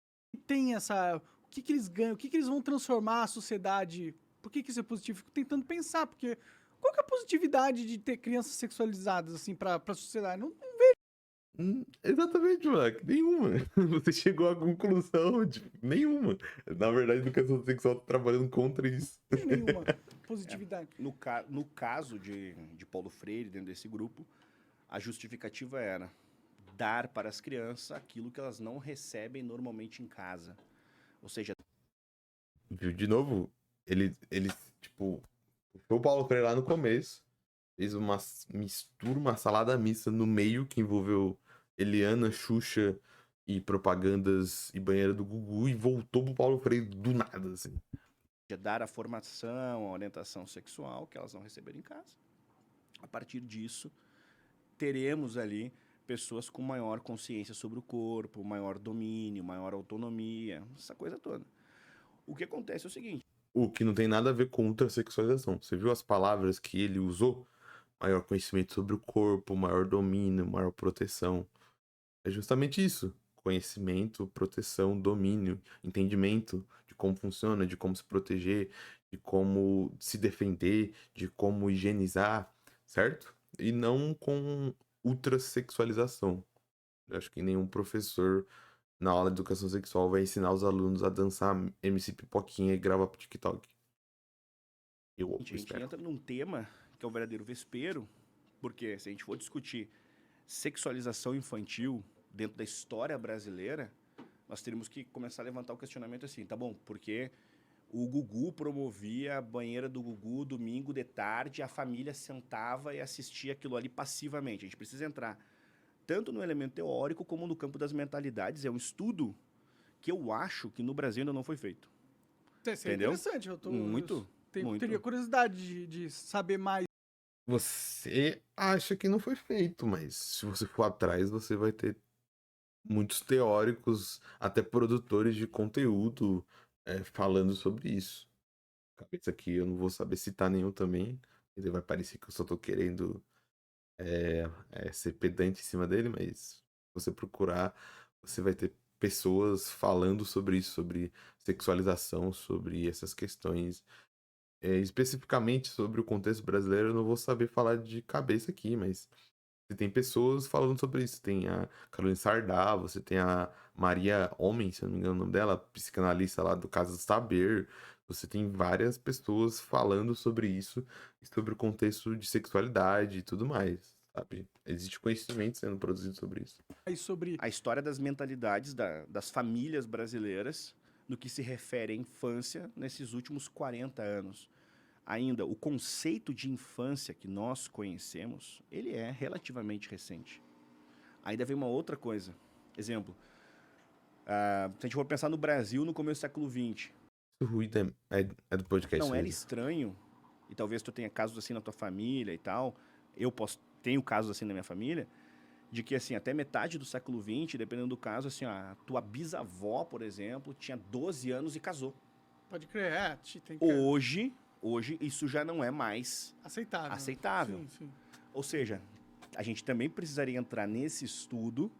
tem essa... O que que eles ganham? O que que eles vão transformar a sociedade? Por que que isso é positivo? Fico tentando pensar, porque qual que é a positividade de ter crianças sexualizadas, assim, pra sociedade? Não Exatamente, moleque. Nenhuma. Você chegou à conclusão de nenhuma. Na verdade, a educação sexual tá trabalhando contra isso. tem nenhuma positividade. No caso de Paulo Freire, dentro desse grupo, a justificativa era dar para as crianças aquilo que elas não recebem normalmente em casa. Ou seja, Viu? De novo, ele tipo, foi o Paulo Freire lá no começo, fez uma mistura, uma salada mista no meio que envolveu Eliana, Xuxa e propagandas e banheira do Gugu e voltou pro Paulo Freire do nada, assim. dar a formação, a orientação sexual que elas não receberam em casa. A partir disso, teremos ali pessoas com maior consciência sobre o corpo, maior domínio, maior autonomia, essa coisa toda. O que acontece é o seguinte: O que não tem nada a ver com ultrassexualização. Você viu as palavras que ele usou? Maior conhecimento sobre o corpo, maior domínio, maior proteção. É justamente isso. Conhecimento, proteção, domínio, entendimento de como funciona, de como se proteger, de como se defender, de como higienizar, certo? E não com ultrassexualização. Eu acho que nenhum professor na aula de educação sexual vai ensinar os alunos a dançar MC Pipoquinha e gravar pro TikTok. Eu a gente espero. entra num tema que é o verdadeiro vespeiro, porque se a gente for discutir sexualização infantil dentro da história brasileira, nós teríamos que começar a levantar o questionamento assim, tá bom, porque o Gugu promovia a banheira do Gugu domingo de tarde, a família sentava e assistia aquilo ali passivamente. A gente precisa entrar tanto no elemento teórico como no campo das mentalidades. É um estudo que eu acho que no Brasil ainda não foi feito. Isso é Entendeu? interessante. Muito. Teria curiosidade de saber mais. Você acha que não foi feito, mas se você for atrás, você vai ter muitos teóricos, até produtores de conteúdo, falando sobre isso. Cabeça aqui eu não vou saber citar nenhum também, ele vai parecer que eu só tô querendo ser pedante em cima dele, mas se você procurar, você vai ter pessoas falando sobre isso, sobre sexualização, sobre essas questões. Especificamente sobre o contexto brasileiro, eu não vou saber falar de cabeça aqui, mas você tem pessoas falando sobre isso. Tem a Caroline Sardá, você tem a Maria Homem, se eu não me engano o nome dela, psicanalista lá do Casa do Saber. Você tem várias pessoas falando sobre isso e sobre o contexto de sexualidade e tudo mais, sabe? Existe conhecimento sendo produzido sobre isso. Sobre A história das mentalidades das famílias brasileiras no que se refere à infância nesses últimos 40 anos. Ainda, o conceito de infância que nós conhecemos, ele é relativamente recente. Ainda vem uma outra coisa. Exemplo, se a gente for pensar no Brasil no começo do século XX, O ruído é do podcast não era mesmo. estranho, e talvez tu tenha casos assim na tua família e tal, tenho casos assim na minha família, de que assim, até metade do século XX, dependendo do caso, assim, a tua bisavó, por exemplo, tinha 12 anos e casou. Pode crer, tem que... Hoje, isso já não é mais aceitável. aceitável. Sim, sim. Ou seja, a gente também precisaria entrar nesse estudo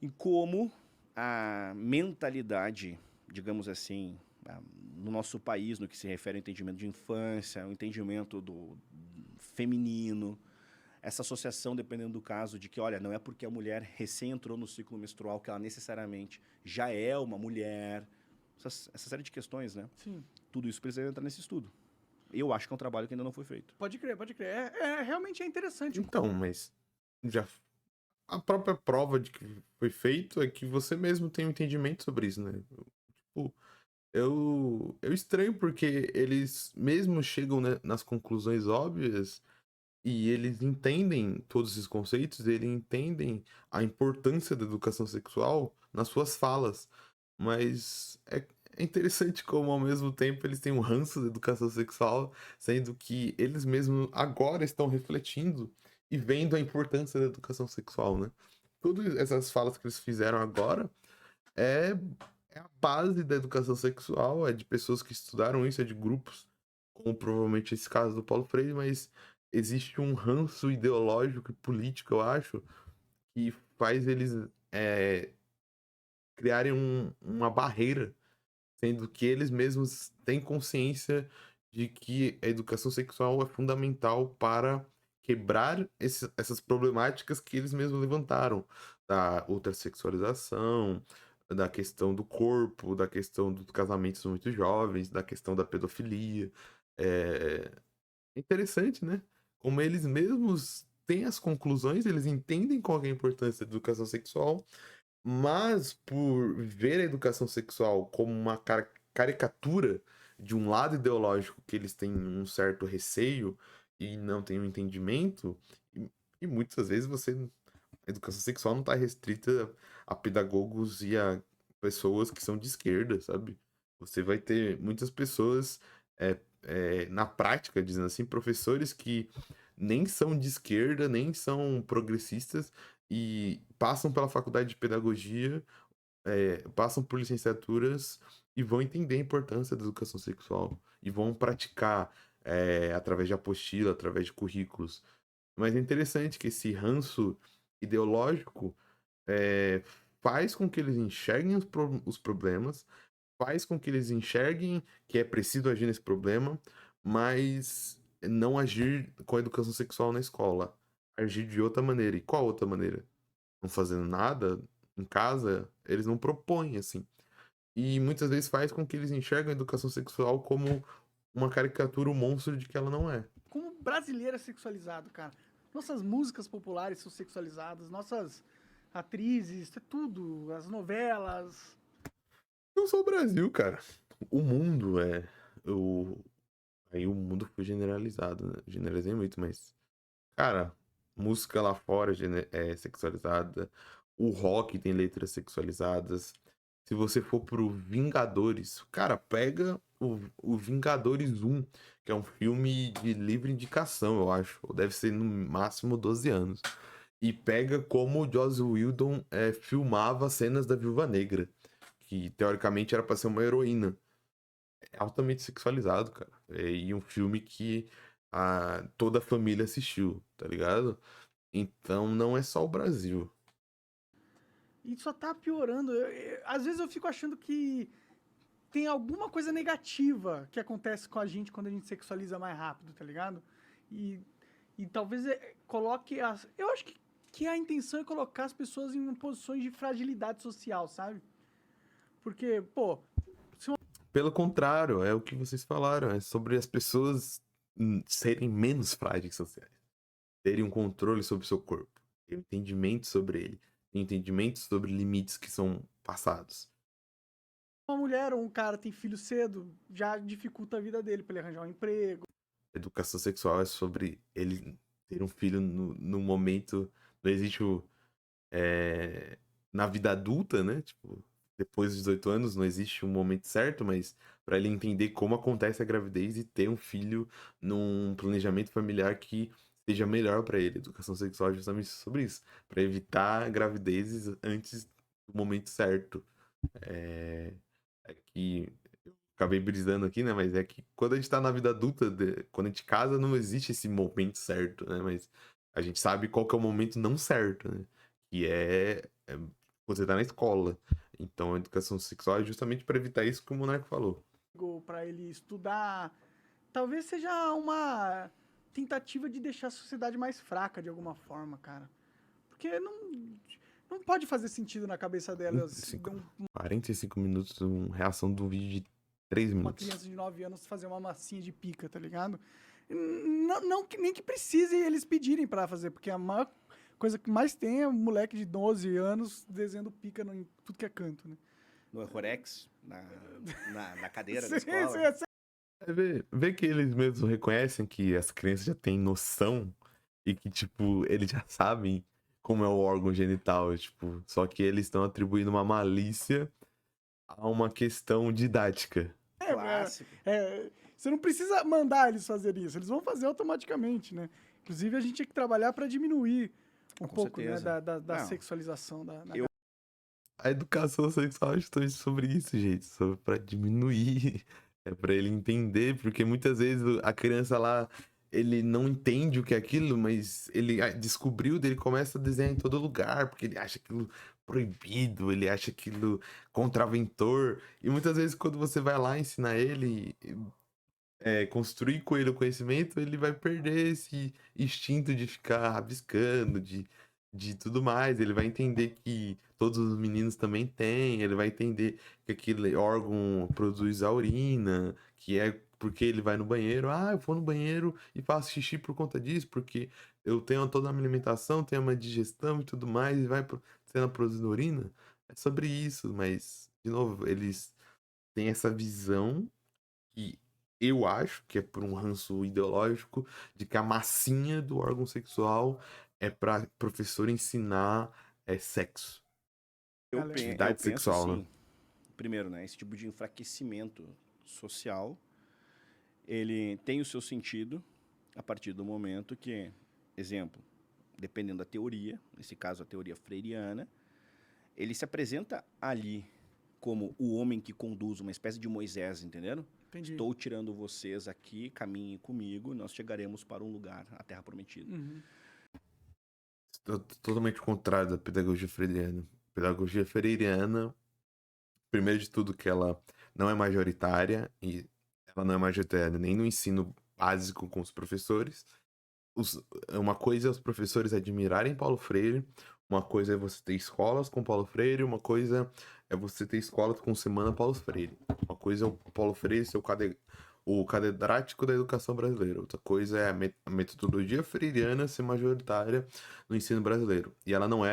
em como a mentalidade, digamos assim, no nosso país, no que se refere ao entendimento de infância, o entendimento do feminino, essa associação, dependendo do caso, de que, olha, não é porque a mulher recém entrou no ciclo menstrual que ela necessariamente já é uma mulher. Essa série de questões, né? Sim. Tudo isso precisa entrar nesse estudo. Eu acho que é um trabalho que ainda não foi feito. Pode crer, pode crer. Realmente é interessante. Então, mas já a própria prova de que foi feito é que você mesmo tem um entendimento sobre isso, né? Tipo, eu estranho porque eles mesmo chegam, né, nas conclusões óbvias e eles entendem todos esses conceitos, eles entendem a importância da educação sexual nas suas falas, mas é interessante como ao mesmo tempo eles têm um ranço da educação sexual, sendo que eles mesmos agora estão refletindo e vendo a importância da educação sexual, né? Todas essas falas que eles fizeram agora é, é a base da educação sexual, é de pessoas que estudaram isso, é de grupos, como provavelmente esse caso do Paulo Freire, mas existe um ranço ideológico e político, eu acho, que faz eles criarem uma barreira, sendo que eles mesmos têm consciência de que a educação sexual é fundamental para quebrar essas problemáticas que eles mesmos levantaram, da ultrassexualização, da questão do corpo, da questão dos casamentos muito jovens, da questão da pedofilia. É interessante, né? Como eles mesmos têm as conclusões, eles entendem qual é a importância da educação sexual, mas por ver a educação sexual como uma caricatura de um lado ideológico que eles têm um certo receio e não têm um entendimento, e muitas vezes a educação sexual não está restrita a pedagogos e a pessoas que são de esquerda, sabe? Você vai ter muitas pessoas, na prática, dizendo assim, professores que nem são de esquerda, nem são progressistas e passam pela faculdade de pedagogia, passam por licenciaturas e vão entender a importância da educação sexual e vão praticar através de apostila, através de currículos. Mas é interessante que esse ranço ideológico é, faz com que eles enxerguem os problemas, faz com que eles enxerguem que é preciso agir nesse problema, mas não agir com a educação sexual na escola. Agir de outra maneira. E qual outra maneira? Não fazendo nada em casa, eles não propõem, assim. E muitas vezes faz com que eles enxergam a educação sexual como uma caricatura, um monstro de que ela não é. Como brasileiro é sexualizado, cara. Nossas músicas populares são sexualizadas, nossas atrizes, tudo, as novelas. Não só o Brasil, cara. O mundo é. O... Aí o mundo foi generalizado, né? Generalizei muito, mas. Cara, música lá fora é sexualizada. O rock tem letras sexualizadas. Se você for pro Vingadores, cara, pega o Vingadores 1, que é um filme de livre indicação, eu acho. Ou deve ser no máximo 12 anos. E pega como o Joss Whedon filmava cenas da Viúva Negra, que teoricamente era pra ser uma heroína. É altamente sexualizado, cara. E um filme que toda a família assistiu, tá ligado? Então não é só o Brasil. E só tá piorando. Às vezes eu fico achando que tem alguma coisa negativa que acontece com a gente quando a gente sexualiza mais rápido, tá ligado? E, e talvez coloque as. Eu acho que a intenção é colocar as pessoas em posições de fragilidade social, sabe? Porque, pô, Pelo contrário, é o que vocês falaram, é sobre as pessoas serem menos frágeis sociais, terem um controle sobre o seu corpo, ter um entendimento sobre ele, ter um entendimento sobre limites que são passados. uma mulher ou um cara tem filho cedo, já dificulta a vida dele pra ele arranjar um emprego. Educação sexual é sobre ele ter um filho no momento. Não existe na vida adulta, né? Tipo, depois dos 18 anos não existe um momento certo, mas para ele entender como acontece a gravidez e ter um filho num planejamento familiar que seja melhor para ele. Educação sexual é justamente sobre isso, para evitar gravidezes antes do momento certo. É que acabei brisando aqui, né? Mas é que quando a gente tá na vida adulta, quando a gente casa, não existe esse momento certo, né? Mas a gente sabe qual que é o momento não certo, né? Que é você tá na escola. Então a educação sexual é justamente para evitar isso que o Monarca falou. Para ele estudar, talvez seja uma tentativa de deixar a sociedade mais fraca de alguma forma, cara. Porque não pode fazer sentido na cabeça delas 45 minutos, uma reação de um vídeo de 3 uma minutos. criança de 9 anos fazer uma massinha de pica, tá ligado? Nem que precise eles pedirem pra fazer, porque a maior coisa que mais tem é um moleque de 12 anos desenhando pica em tudo que é canto, né? No Rorex, na cadeira da Sim, escola. sim. Vê que eles mesmos reconhecem que as crianças já têm noção e que, tipo, eles já sabem como é o órgão genital, tipo, só que eles estão atribuindo uma malícia a uma questão didática. Clássico. Você não precisa mandar eles fazerem isso, eles vão fazer automaticamente, né? Inclusive, a gente tinha que trabalhar pra diminuir um Com pouco, né, certeza. da Não. sexualização da A educação sexual é justamente sobre isso, gente, sobre pra diminuir, é pra ele entender, porque muitas vezes a criança lá, ele não entende o que é aquilo, mas ele descobriu, daí ele começa a desenhar em todo lugar, porque ele acha aquilo proibido, ele acha aquilo contraventor, e muitas vezes quando você vai lá ensinar ele, construir com ele o conhecimento, ele vai perder esse instinto de ficar rabiscando, de tudo mais. Ele vai entender que todos os meninos também têm, ele vai entender que aquele órgão produz a urina, que é porque ele vai no banheiro. Ah, eu vou no banheiro e faço xixi por conta disso, porque eu tenho toda a minha alimentação, tenho uma digestão e tudo mais, e vai sendo produzindo urina. É sobre isso, mas, de novo, eles têm essa visão que eu acho que é por um ranço ideológico de que a massinha do órgão sexual é para professor ensinar sexo, Eu galera. atividade penso sexual, né? assim, primeiro, né, esse tipo de enfraquecimento social, ele tem o seu sentido a partir do momento que, exemplo, dependendo da teoria, nesse caso a teoria freiriana, ele se apresenta ali como o homem que conduz, uma espécie de Moisés, entenderam? Entendi. Estou tirando vocês aqui, caminhem comigo, nós chegaremos para um lugar, a Terra Prometida. Uhum. Totalmente contrário da pedagogia freiriana. Pedagogia freiriana, primeiro de tudo, que ela não é majoritária, e ela não é majoritária nem no ensino básico com os professores. Uma coisa é os professores admirarem Paulo Freire, uma coisa é você ter escolas com Paulo Freire, uma coisa é você ter escolas com Semana Paulo Freire. Uma coisa é o Paulo Freire ser o catedrático da educação brasileira, outra coisa é a metodologia freiriana ser majoritária no ensino brasileiro. E ela não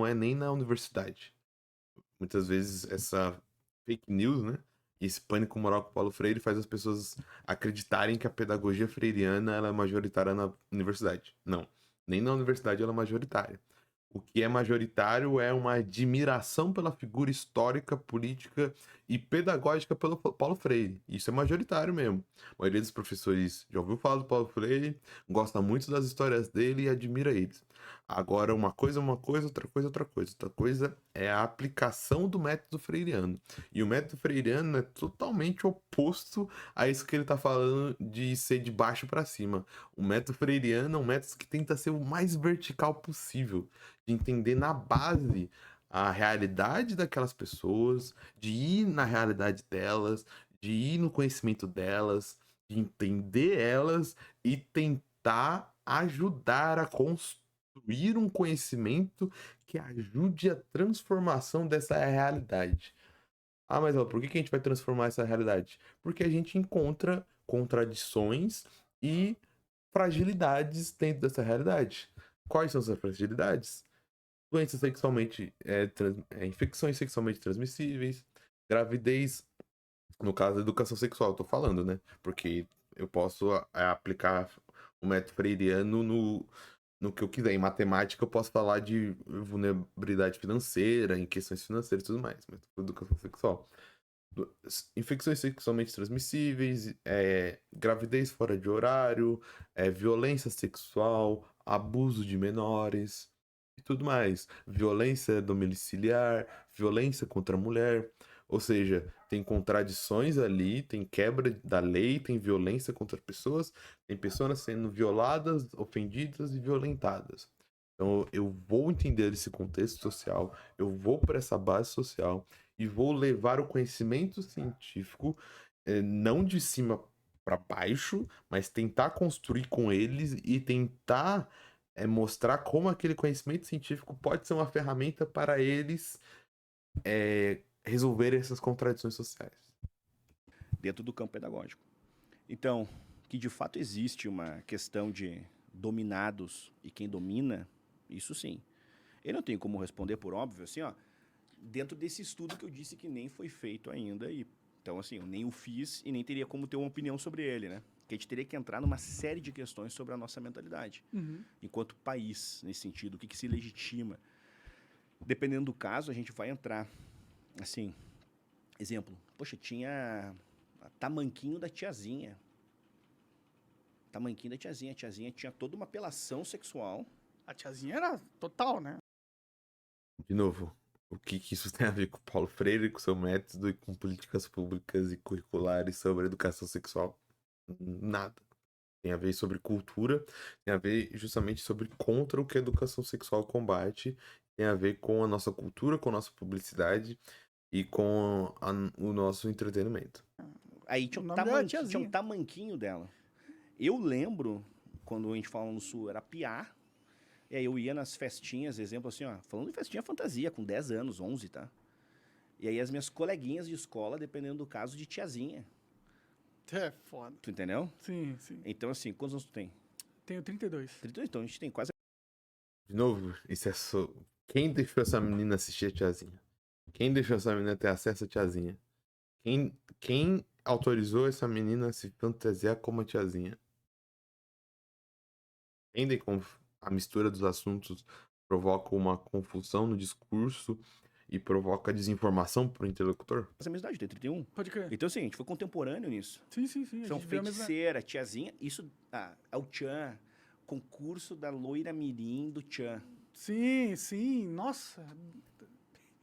é nem na universidade. Muitas vezes essa fake news, né? E esse pânico moral com o Paulo Freire faz as pessoas acreditarem que a pedagogia freiriana ela é majoritária na universidade. Não. Nem na universidade ela é majoritária. O que é majoritário é uma admiração pela figura histórica, política e pedagógica pelo Paulo Freire. Isso é majoritário mesmo. A maioria dos professores já ouviu falar do Paulo Freire, gosta muito das histórias dele e admira eles. Agora, uma coisa é uma coisa, outra coisa é outra coisa. Outra coisa é a aplicação do método freiriano. E o método freiriano é totalmente oposto a isso que ele está falando de ser de baixo para cima. O método freiriano é um método que tenta ser o mais vertical possível, de entender na base a realidade daquelas pessoas, de ir na realidade delas, de ir no conhecimento delas, de entender elas e tentar ajudar a construir um conhecimento que ajude a transformação dessa realidade. Ah, mas ó, por que a gente vai transformar essa realidade? Porque a gente encontra contradições e fragilidades dentro dessa realidade. Quais são essas fragilidades? Doenças sexualmente, infecções sexualmente transmissíveis, gravidez, no caso da educação sexual, eu tô falando, né? Porque eu posso aplicar o método freiriano no que eu quiser. Em matemática, eu posso falar de vulnerabilidade financeira, em questões financeiras e tudo mais, mas educação sexual. Infecções sexualmente transmissíveis, gravidez fora de horário, violência sexual, abuso de menores e tudo mais. Violência domiciliar, violência contra a mulher. Ou seja, tem contradições ali, tem quebra da lei, tem violência contra pessoas, tem pessoas sendo violadas, ofendidas e violentadas. Então eu vou entender esse contexto social, eu vou para essa base social e vou levar o conhecimento científico, não de cima para baixo, mas tentar construir com eles e tentar mostrar como aquele conhecimento científico pode ser uma ferramenta para eles resolver essas contradições sociais. Dentro do campo pedagógico. Então, que de fato existe uma questão de dominados e quem domina, isso sim. Eu não tenho como responder por óbvio, assim, ó, dentro desse estudo que eu disse que nem foi feito ainda, e então, assim, eu nem o fiz e nem teria como ter uma opinião sobre ele, né? Que a gente teria que entrar numa série de questões sobre a nossa mentalidade. Enquanto país, nesse sentido, o que se legitima. Dependendo do caso, a gente vai entrar, assim, exemplo, poxa, tinha tamanquinho da tiazinha. Tamanquinho da tiazinha. A tiazinha tinha toda uma apelação sexual. A tiazinha era total, né? De novo, o que isso tem a ver com Paulo Freire, com seu método e com políticas públicas e curriculares sobre educação sexual? Nada. Tem a ver sobre cultura, tem a ver justamente sobre contra o que a educação sexual combate, tem a ver com a nossa cultura, com a nossa publicidade e com o nosso entretenimento. Aí tinha O um, nome dela é tamanquinho, tinha tiazinha. um tamanquinho dela. Eu lembro, quando a gente fala no Sul, era piá. E aí eu ia nas festinhas, exemplo assim, ó, falando de festinha fantasia, com 10 anos, 11, tá? E aí as minhas coleguinhas de escola, dependendo do caso, de tiazinha. É foda. Tu entendeu? Sim, sim. Então, assim, quantos anos tu tem? Tenho 32. 32, então a gente tem quase... De novo, isso é só... Quem deixou essa menina assistir a tiazinha? Quem deixou essa menina ter acesso à tiazinha? Quem autorizou essa menina a se fantasiar como a tiazinha? Entendem como a mistura dos assuntos provoca uma confusão no discurso e provoca desinformação pro interlocutor? a mesma idade, tem 31. Pode crer. Então, assim, a gente foi contemporâneo nisso. Sim, sim, sim. São a gente vê a mesma... feiticeira, tiazinha, isso... é o Tchan, concurso da loira mirim do Tchan. Sim, sim. Nossa.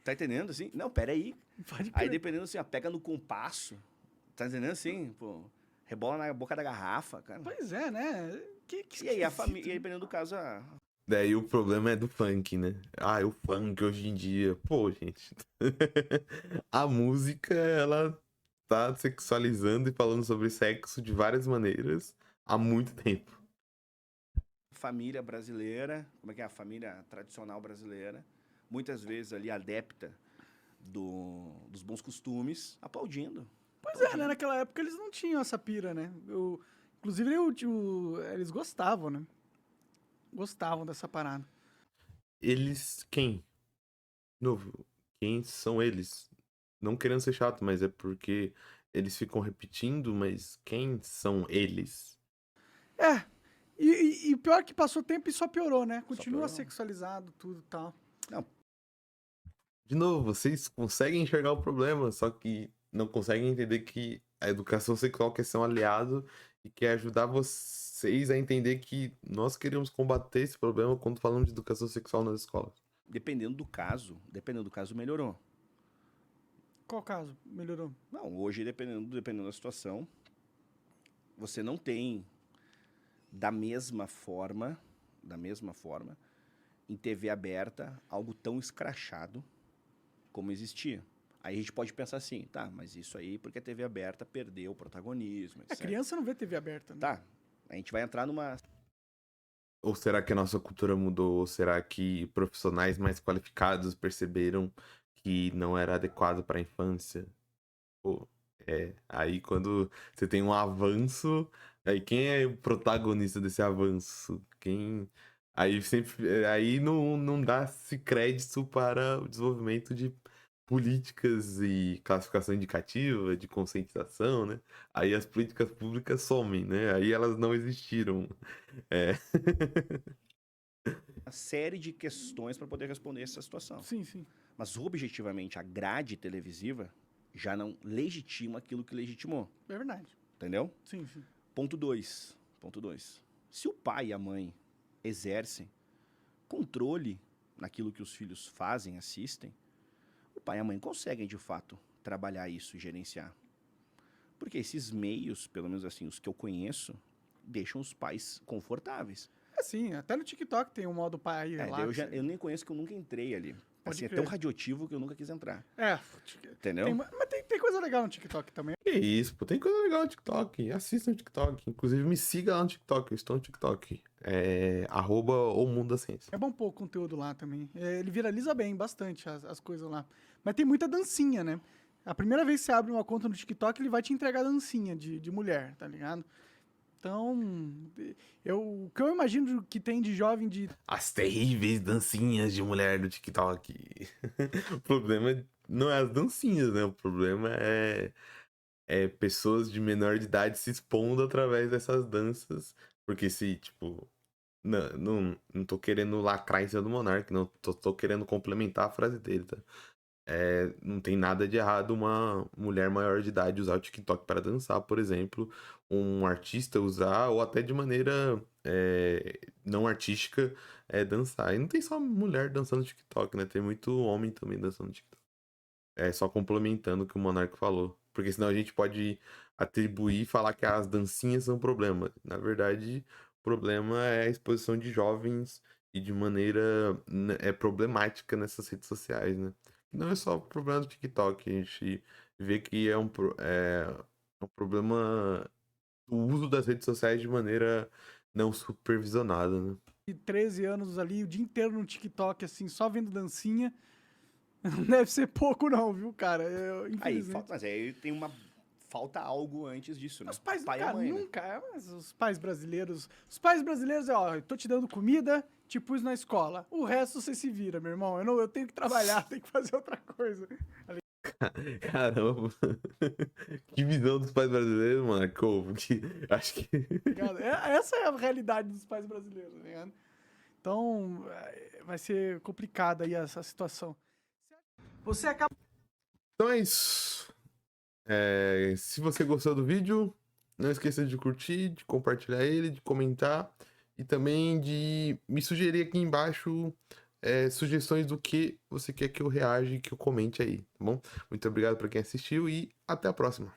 Tá entendendo, assim? Não, peraí. Pode Aí, crer. dependendo, assim, ó, pega no compasso, tá entendendo, assim? Pô, rebola na boca da garrafa, cara. Pois é, né? Que E aí, esquisito. e aí, dependendo do caso, Daí o problema é do funk, né? Ah, o funk hoje em dia. Pô, gente. A música, ela tá sexualizando e falando sobre sexo de várias maneiras há muito tempo. família brasileira, como é que é? A família tradicional brasileira, muitas vezes ali adepta dos bons costumes, aplaudindo. Pois é, né? Naquela época eles não tinham essa pira, né? Inclusive, eles gostavam, né? Gostavam dessa parada. Eles, quem? De novo, quem são eles? Não querendo ser chato, mas é porque eles ficam repetindo, mas quem são eles? É. E pior que passou tempo e só piorou, né? Continua piorou. sexualizado, tudo e tal. De novo, vocês conseguem enxergar o problema, só que não conseguem entender que a educação sexual quer ser um aliado e quer ajudar vocês a entender que nós queremos combater esse problema quando falamos de educação sexual nas escolas. Dependendo do caso, melhorou. Qual caso? Melhorou? Não, hoje, dependendo da situação, você não tem da mesma forma, em TV aberta, algo tão escrachado como existia. Aí a gente pode pensar assim, tá, mas isso aí porque a TV aberta perdeu o protagonismo, A etc. criança não vê TV aberta, né? Tá, a gente vai entrar numa... Ou será que a nossa cultura mudou? Ou será que profissionais mais qualificados perceberam que não era adequado para a infância? Pô, aí quando você tem um avanço, aí quem é o protagonista desse avanço? Aí não dá-se crédito para o desenvolvimento de políticas e classificação indicativa, de conscientização, né? Aí as políticas públicas somem, né? Aí elas não existiram. É. uma série de questões para poder responder essa situação. Sim, sim. Mas, objetivamente, a grade televisiva já não legitima aquilo que legitimou. É verdade. Entendeu? Sim, sim. Ponto 2. Se o pai e a mãe exercem controle naquilo que os filhos fazem, assistem, o pai e a mãe conseguem, de fato, trabalhar isso e gerenciar? Porque esses meios, pelo menos assim, os que eu conheço, deixam os pais confortáveis. Assim, até no TikTok tem um modo pai É, lá. daí eu, que já, você- eu nem conheço que eu nunca entrei ali. Pode Assim, é crer. tão radioativo que eu nunca quis entrar. É, Entendeu? mas tem coisa legal no TikTok também. Que isso, pô, tem coisa legal no TikTok. Assista no TikTok. Inclusive, me siga lá no TikTok. Eu estou no TikTok. É @o mundo da ciência. É bom pôr o conteúdo lá também. Ele viraliza bem, bastante as coisas lá. Mas tem muita dancinha, né? A primeira vez que você abre uma conta no TikTok, ele vai te entregar dancinha de mulher, tá ligado? Então, o que eu imagino que tem de jovem de As terríveis dancinhas de mulher do TikTok. O problema não é as dancinhas, né? O problema é pessoas de menor de idade se expondo através dessas danças. Porque se, tipo. Não tô querendo lacrar em cima do Monark, não. Tô querendo complementar a frase dele, tá? Não tem nada de errado uma mulher maior de idade usar o TikTok para dançar, por exemplo, um artista usar, ou até de maneira não artística dançar. E não tem só mulher dançando no TikTok, né? Tem muito homem também dançando no TikTok. Só complementando o que o Monark falou. Porque senão a gente pode atribuir e falar que as dancinhas são um problema. Na verdade, o problema é a exposição de jovens e de maneira problemática nessas redes sociais, né? Não é só o problema do TikTok, a gente vê que é um problema do uso das redes sociais de maneira não supervisionada, né? 13 anos ali, o dia inteiro no TikTok, assim, só vendo dancinha. Não deve ser pouco, não, viu, cara? Infelizmente. Mas aí tem uma. Falta algo antes disso, né? Os pais, Pai e cara, mãe, né? nunca. Mas os pais brasileiros. Os pais brasileiros ó, eu tô te dando comida, te pus na escola. O resto você se vira, meu irmão. Eu tenho que trabalhar, tenho que fazer outra coisa. Caramba. Que visão dos pais brasileiros, mano. Acho que. Ligado? Essa é a realidade dos pais brasileiros, tá ligado? Então, vai ser complicada aí essa situação. Você acaba. Então é isso. Se você gostou do vídeo, não esqueça de curtir, de compartilhar ele, de comentar e também de me sugerir aqui embaixo sugestões do que você quer que eu reaja e que eu comente aí, tá bom? Muito obrigado para quem assistiu e até a próxima.